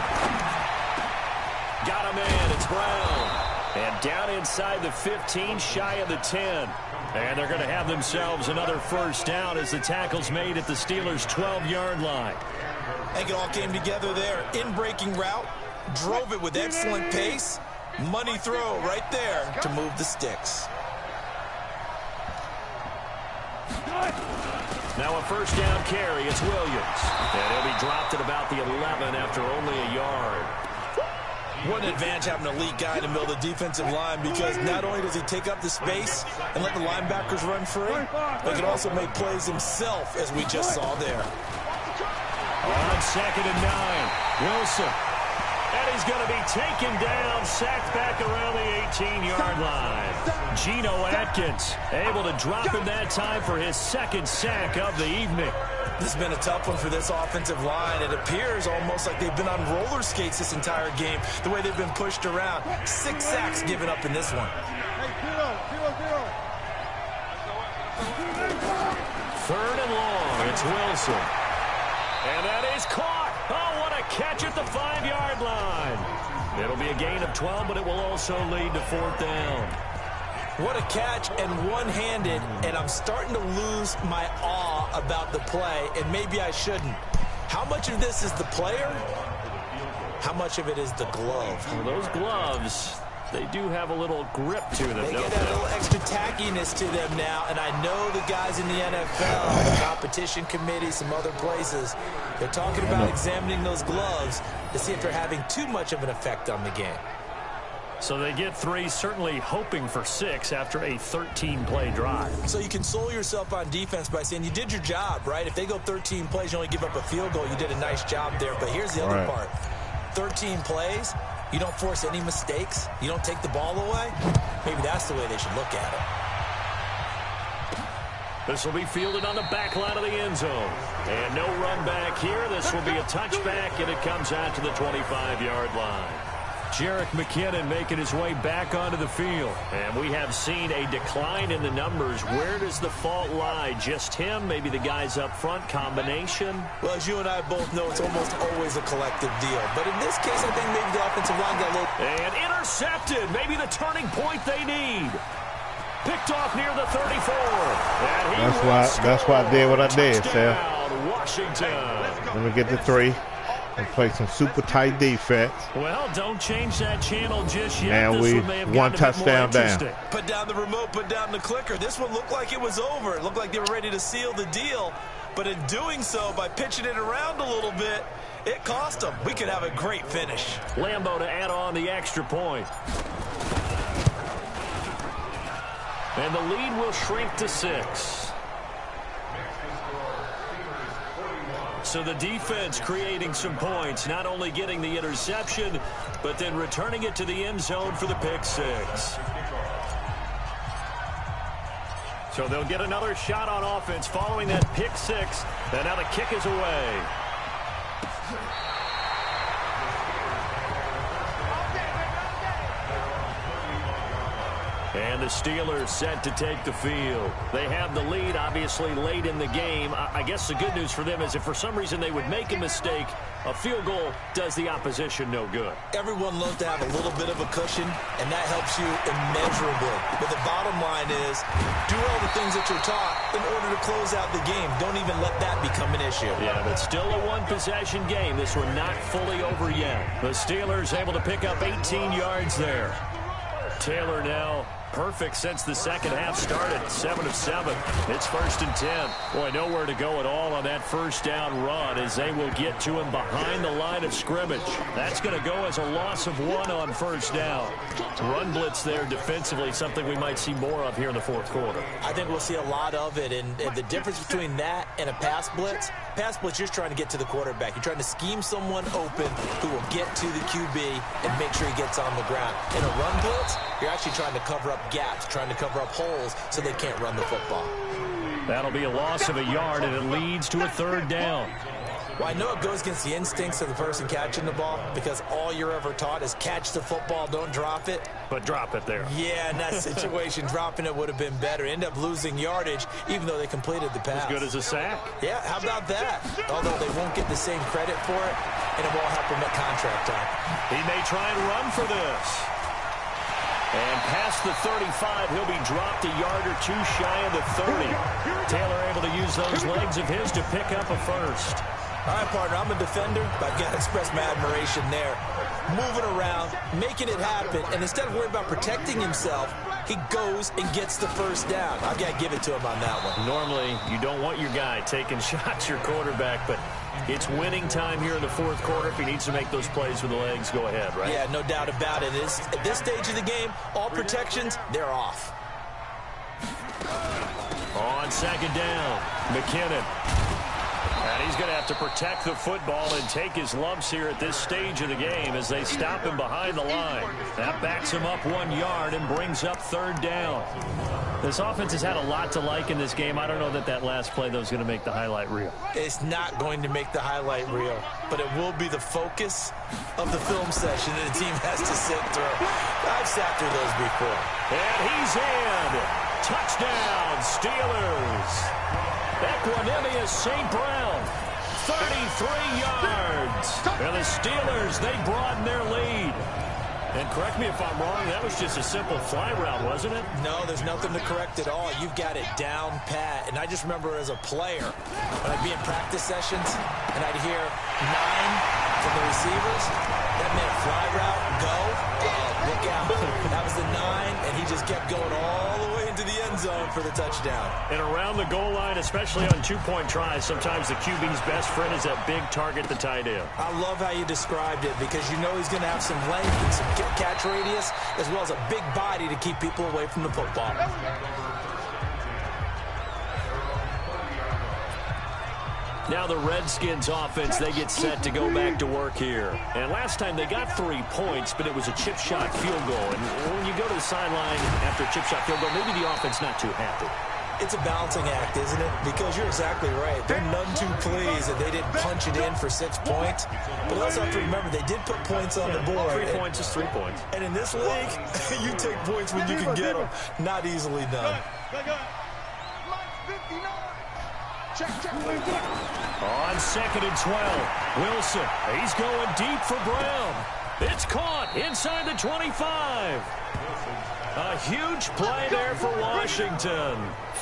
Got a man. It's Brown. And down inside the 15, shy of the 10. And they're going to have themselves another first down as the tackle's made at the Steelers' 12-yard line. I think it all came together there. In-breaking route, drove it with excellent pace. Money throw right there to move the sticks. Now a first down carry. It's Williams. And he'll be dropped at about the 11 after only a yard. What an advantage having an elite guy in the middle of the defensive line, because not only does he take up the space and let the linebackers run free, but he can also make plays himself, as we just saw there. On 2nd and 9, Wilson. And he's going to be taken down, sacked back around the 18-yard line. Geno Atkins able to drop him that time for his 2nd sack of the evening. This has been a tough one for this offensive line. It appears almost like they've been on roller skates this entire game, the way they've been pushed around. 6 sacks given up in this one. Third and long. It's Wilson. And that is caught. Oh, what a catch at the 5-yard line. It'll be a gain of 12, but it will also lead to 4th down. What a catch, and one-handed, and I'm starting to lose my awe about the play, and maybe I shouldn't. How much of this is the player? How much of it is the glove? Well, those gloves, they do have a little grip to them, don't they? They get a little extra tackiness to them now, and I know the guys in the NFL, the competition committee, some other places, they're talking about examining those gloves to see if they're having too much of an effect on the game. So they get 3, certainly hoping for 6 after a 13-play drive. So you console yourself on defense by saying you did your job, right? If they go 13 plays, you only give up a field goal, you did a nice job there. But here's the other part. 13 plays, you don't force any mistakes, you don't take the ball away. Maybe that's the way they should look at it. This will be fielded on the back line of the end zone. And no run back here. This will be a touchback, and it comes out to the 25-yard line. Jerick McKinnon making his way back onto the field. And we have seen a decline in the numbers. Where does the fault lie? Just him? Maybe the guys up front? Combination? Well, as you and I both know, it's almost always a collective deal. But in this case, I think maybe the offensive line got a little... And intercepted. Maybe the turning point they need. Picked off near the 34. That's why I did what I did, Sam. Washington. Let me get the 3. And play some super tight defense. Well, don't change that channel just yet. And we one touchdown down. Put down the remote, put down the clicker. This one looked like it was over. It looked like they were ready to seal the deal. But in doing so, by pitching it around a little bit, it cost them. We could have a great finish. Lambo to add on the extra point. And the lead will shrink to 6. So the defense creating some points, not only getting the interception, but then returning it to the end zone for the pick 6. So they'll get another shot on offense following that pick 6. And now the kick is away. And And the Steelers set to take the field. They have the lead, obviously, late in the game. I guess the good news for them is if for some reason they would make a mistake, a field goal does the opposition no good. Everyone loves to have a little bit of a cushion, and that helps you immeasurably. But the bottom line is, do all the things that you're taught in order to close out the game. Don't even let that become an issue. Yeah, but still a one-possession game. This one not fully over yet. The Steelers able to pick up 18 yards there. Taylor now perfect since the second half started. 7 of 7. It's 1st and 10. Boy, nowhere to go at all on that first down run as they will get to him behind the line of scrimmage. That's going to go as a loss of 1 on first down. Run blitz there defensively, something we might see more of here in the fourth quarter. I think we'll see a lot of it, and the difference between that and a pass blitz, you're just trying to get to the quarterback. You're trying to scheme someone open who will get to the QB and make sure he gets on the ground. In a run blitz, you're actually trying to cover up gaps, trying to cover up holes so they can't run the football. That'll be a loss of a yard, and it leads to a 3rd down. Well, I know it goes against the instincts of the person catching the ball because all you're ever taught is catch the football, don't drop it. But drop it there. Yeah, in that situation, dropping it would have been better. End up losing yardage, even though they completed the pass. As good as a sack. Yeah, how about that? Although they won't get the same credit for it, and it won't help him at contract time. He may try and run for this. And past the 35, he'll be dropped a yard or two shy of the 30. Taylor able to use those legs of his to pick up a first. All right, partner, I'm a defender, but I've got to express my admiration there. Moving around, making it happen, and instead of worrying about protecting himself, he goes and gets the first down. I've got to give it to him on that one. Normally, you don't want your guy taking shots, your quarterback, but it's winning time here in the fourth quarter. If he needs to make those plays with the legs, go ahead, right? Yeah, no doubt about it. At this stage of the game, all protections, they're off. On 2nd down, McKinnon. And he's going to have to protect the football and take his lumps here at this stage of the game as they stop him behind the line. That backs him up 1 yard and brings up 3rd down. This offense has had a lot to like in this game. I don't know that that last play, though, is going to make the highlight reel. It's not going to make the highlight reel, but it will be the focus of the film session that the team has to sit through. I've sat through those before. And he's in. Touchdown, Steelers. Equanimous St. Brown, 33 yards. And the Steelers, they broaden their lead. And correct me if I'm wrong, that was just a simple fly route, wasn't it? No, there's nothing to correct at all. You've got it down pat. And I just remember as a player, when I'd be in practice sessions, and I'd hear 9 from the receivers, that meant fly route, go, look out. That was the 9, and he just kept going all the way into the end zone for the touchdown. And around the goal line, especially on 2-point tries, sometimes the QB's best friend is that big target, the tight end. I love how you described it because you know he's going to have some length and some catch radius as well as a big body to keep people away from the football. Now the Redskins offense, they get set to go back to work here. And last time they got 3 points, but it was a chip shot field goal. And when you go to the sideline after a chip shot field goal, maybe the offense not too happy. It's a balancing act, isn't it? Because you're exactly right. They're none too pleased that they didn't punch it in for 6 points. But you also have to remember, they did put points on the board. 3 points is 3 points. And in this league, you take points when you can get them. Not easily done. On 2nd and 12, Wilson, he's going deep for Brown. It's caught inside the 25. A huge play there for Washington.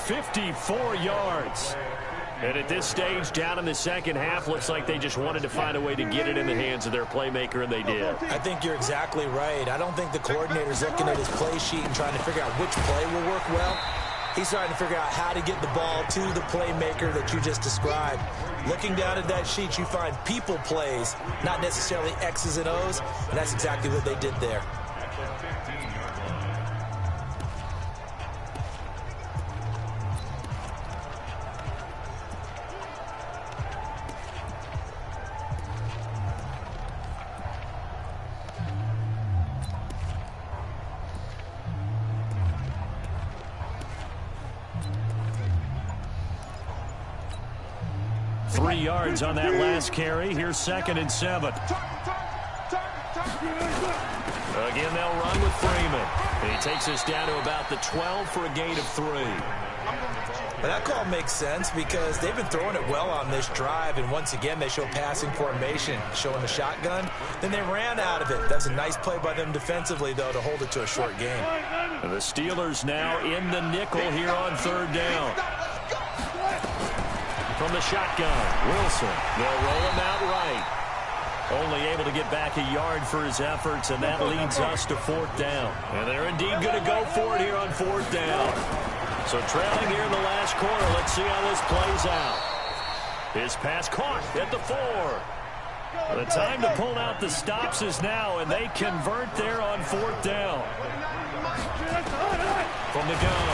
54 yards. And at this stage, down in the second half, looks like they just wanted to find a way to get it in the hands of their playmaker, and they did. I think you're exactly right. I don't think the coordinator's looking at his play sheet and trying to figure out which play will work well. He's trying to figure out how to get the ball to the playmaker that you just described. Looking down at that sheet, you find people plays, not necessarily X's and O's, and that's exactly what they did there. Yards on that last carry. Here's 2nd and 7. Again, they'll run with Freeman. And he takes us down to about the 12 for a gain of 3. But that call makes sense because they've been throwing it well on this drive, and once again they show passing formation, showing the shotgun. Then they ran out of it. That's a nice play by them defensively, though, to hold it to a short game. And the Steelers now in the nickel here on 3rd down. From the shotgun, Wilson. They'll roll him out right. Only able to get back a yard for his efforts, and that leads us to 4th down. And they're indeed going to go for it here on 4th down. So trailing here in the last quarter, let's see how this plays out. His pass caught at the 4. The time to pull out the stops is now, and they convert there on 4th down. From the gun,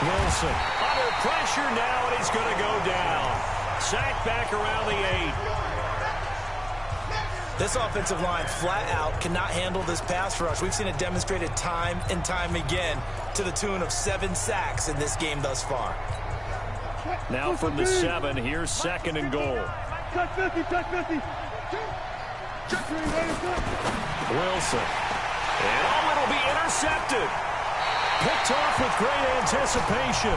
Wilson under pressure now, and he's going to go down. Sacked back around the 8. This offensive line flat out cannot handle this pass rush. We've seen it demonstrated time and time again to the tune of 7 sacks in this game thus far. Now from the 7, here's 2nd and goal. Touch 50, touch 50. Wilson. And it'll be intercepted. Picked off with great anticipation.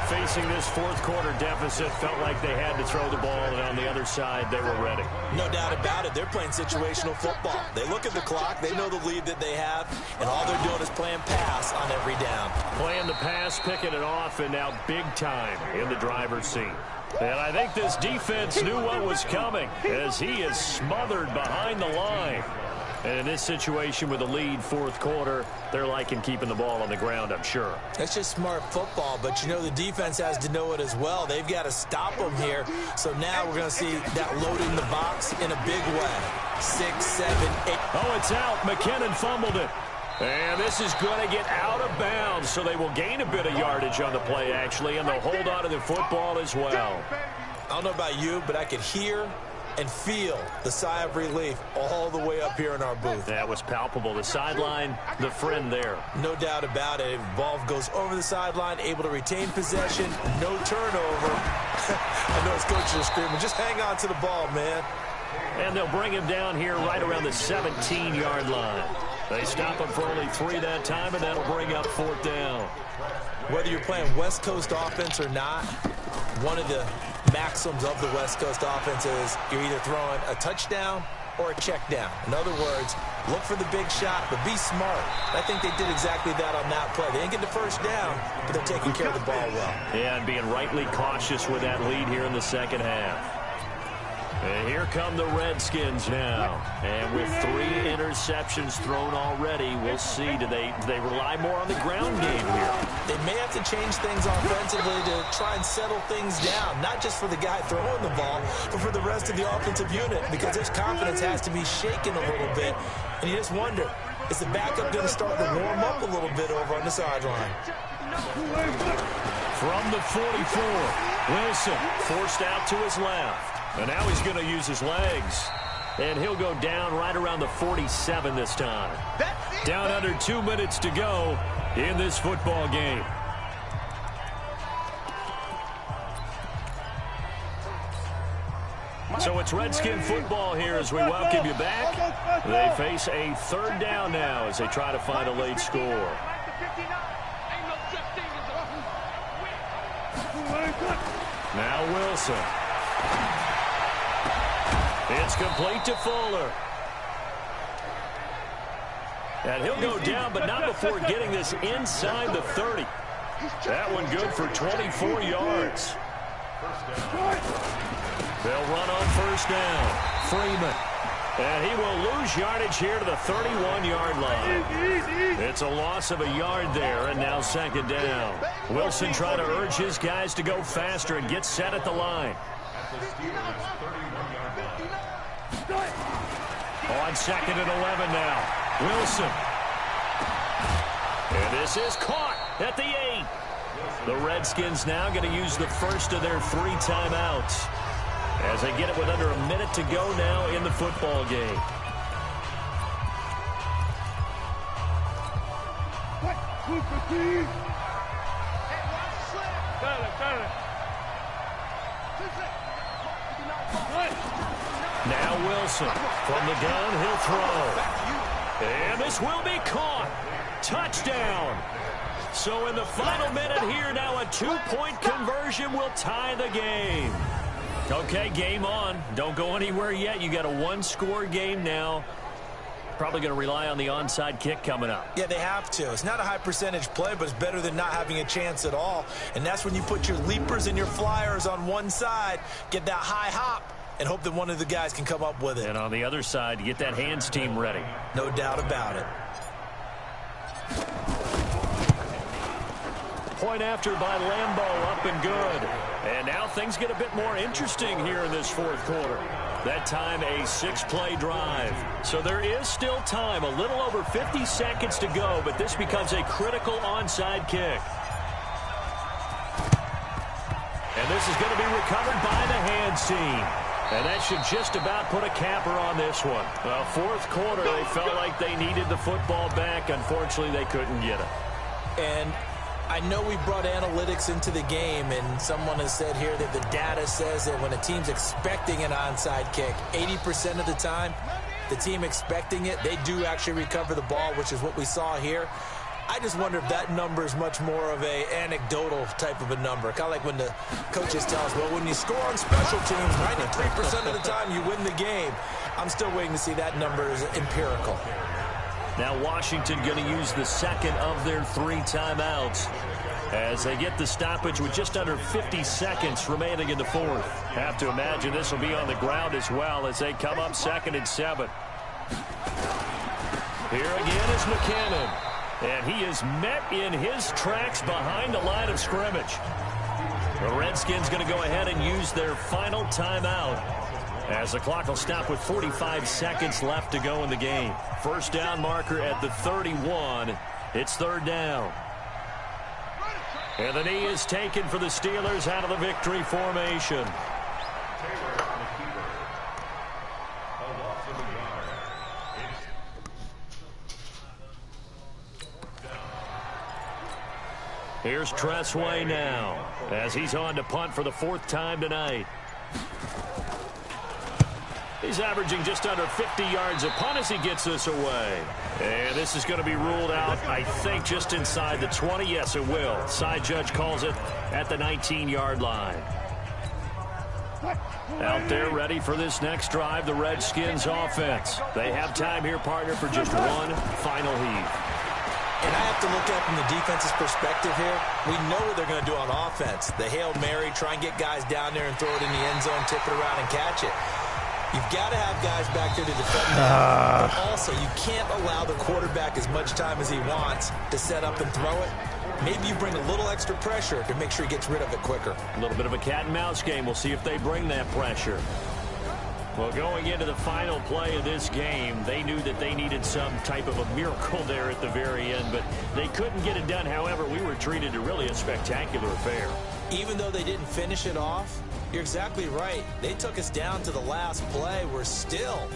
Facing this 4th quarter deficit, felt like they had to throw the ball, and on the other side, they were ready. No doubt about it. They're playing situational football. They look at the clock. They know the lead that they have, and all they're doing is playing pass on every down. Playing the pass, picking it off, and now big time in the driver's seat. And I think this defense knew what was coming as he is smothered behind the line. And in this situation with the lead 4th quarter, they're liking keeping the ball on the ground, I'm sure. That's just smart football, but you know the defense has to know it as well. They've got to stop them here. So now we're going to see that loading the box in a big way. 6, 7, 8. Oh, it's out. McKinnon fumbled it. And this is going to get out of bounds, so they will gain a bit of yardage on the play, actually, and they'll hold on to the football as well. I don't know about you, but I could hear and feel the sigh of relief all the way up here in our booth. That was palpable. The sideline, the friend there. No doubt about it. Ball goes over the sideline, able to retain possession, no turnover. I know his coaches are screaming, just hang on to the ball, man. And they'll bring him down here right around the 17-yard line. They stop him for only 3 that time, and that'll bring up 4th down. Whether you're playing West Coast offense or not, one of the maxims of the West Coast offense is you're either throwing a touchdown or a check down. In other words, look for the big shot, but be smart. I think they did exactly that on that play. They didn't get the first down, but they're taking care of the ball well. Yeah, and being rightly cautious with that lead here in the 2nd half. And here come the Redskins now. And with 3 interceptions thrown already, we'll see. Do they rely more on the ground game here? They may have to change things offensively to try and settle things down, not just for the guy throwing the ball, but for the rest of the offensive unit, because his confidence has to be shaken a little bit. And you just wonder, is the backup going to start to warm up a little bit over on the sideline? From the 44, Wilson forced out to his left. And now he's going to use his legs. And he'll go down right around the 47 this time. Down under 2 minutes to go in this football game. So it's Redskin football here as we welcome you back. They face a 3rd down now as they try to find a late score. Now Wilson. It's complete to Fuller. And he'll go down, but not before getting this inside the 30. That one good for 24 yards. They'll run on 1st down. Freeman. And he will lose yardage here to the 31-yard line. It's a loss of a yard there, and now 2nd down. Wilson trying to urge his guys to go faster and get set at the line. On 2nd and 11 now. Wilson. And this is caught at the 8. The Redskins now going to use the first of their 3 timeouts as they get it with under a minute to go now in the football game. Now Wilson from the gun, he'll throw. And this will be caught. Touchdown. So in the final minute here, now a 2-point conversion will tie the game. Okay, game on. Don't go anywhere yet. You got a one-score game now. Probably going to rely on the onside kick coming up. Yeah, they have to. It's not a high percentage play, but it's better than not having a chance at all. And that's when you put your leapers and your flyers on one side, get that high hop, and hope that one of the guys can come up with it. And on the other side, get that hands team ready. No doubt about it. Point after by Lambeau, up and good. And now things get a bit more interesting here in this fourth quarter. That time a 6-play drive. So there is still time, a little over 50 seconds to go, but this becomes a critical onside kick. And this is going to be recovered by the hands team. And that should just about put a capper on this one. Well, fourth quarter, they felt like they needed the football back. Unfortunately, they couldn't get it. And I know we brought analytics into the game, and someone has said here that the data says that when a team's expecting an onside kick, 80% of the time, the team expecting it, they do actually recover the ball, which is what we saw here. I just wonder if that number is much more of a anecdotal type of a number. Kind of like when the coaches tell us, well, when you score on special teams, 93% of the time you win the game. I'm still waiting to see that number is empirical. Now Washington going to use the second of their 3 timeouts as they get the stoppage with just under 50 seconds remaining in the fourth. Have to imagine this will be on the ground as well as they come up 2nd and 7. Here again is McKinnon. And he is met in his tracks behind the line of scrimmage. The Redskins going to go ahead and use their final timeout as the clock will stop with 45 seconds left to go in the game. First down marker at the 31. It's 3rd down. And the knee is taken for the Steelers out of the victory formation. Here's Tressway now as he's on to punt for the 4th time tonight. He's averaging just under 50 yards a punt as he gets this away. And this is going to be ruled out, I think, just inside the 20. Yes, it will. Side judge calls it at the 19-yard line. Out there ready for this next drive, the Redskins offense. They have time here, partner, for just one final heave. And I have to look at it from the defense's perspective here. We know what they're going to do on offense. The Hail Mary, try and get guys down there and throw it in the end zone, tip it around and catch it. You've got to have guys back there to defend that. But also, you can't allow the quarterback as much time as he wants to set up and throw it. Maybe you bring a little extra pressure to make sure he gets rid of it quicker. A little bit of a cat and mouse game. We'll see if they bring that pressure. Well, going into the final play of this game, they knew that they needed some type of a miracle there at the very end, but they couldn't get it done. However, we were treated to really a spectacular affair. Even though they didn't finish it off, you're exactly right. They took us down to the last play. We're still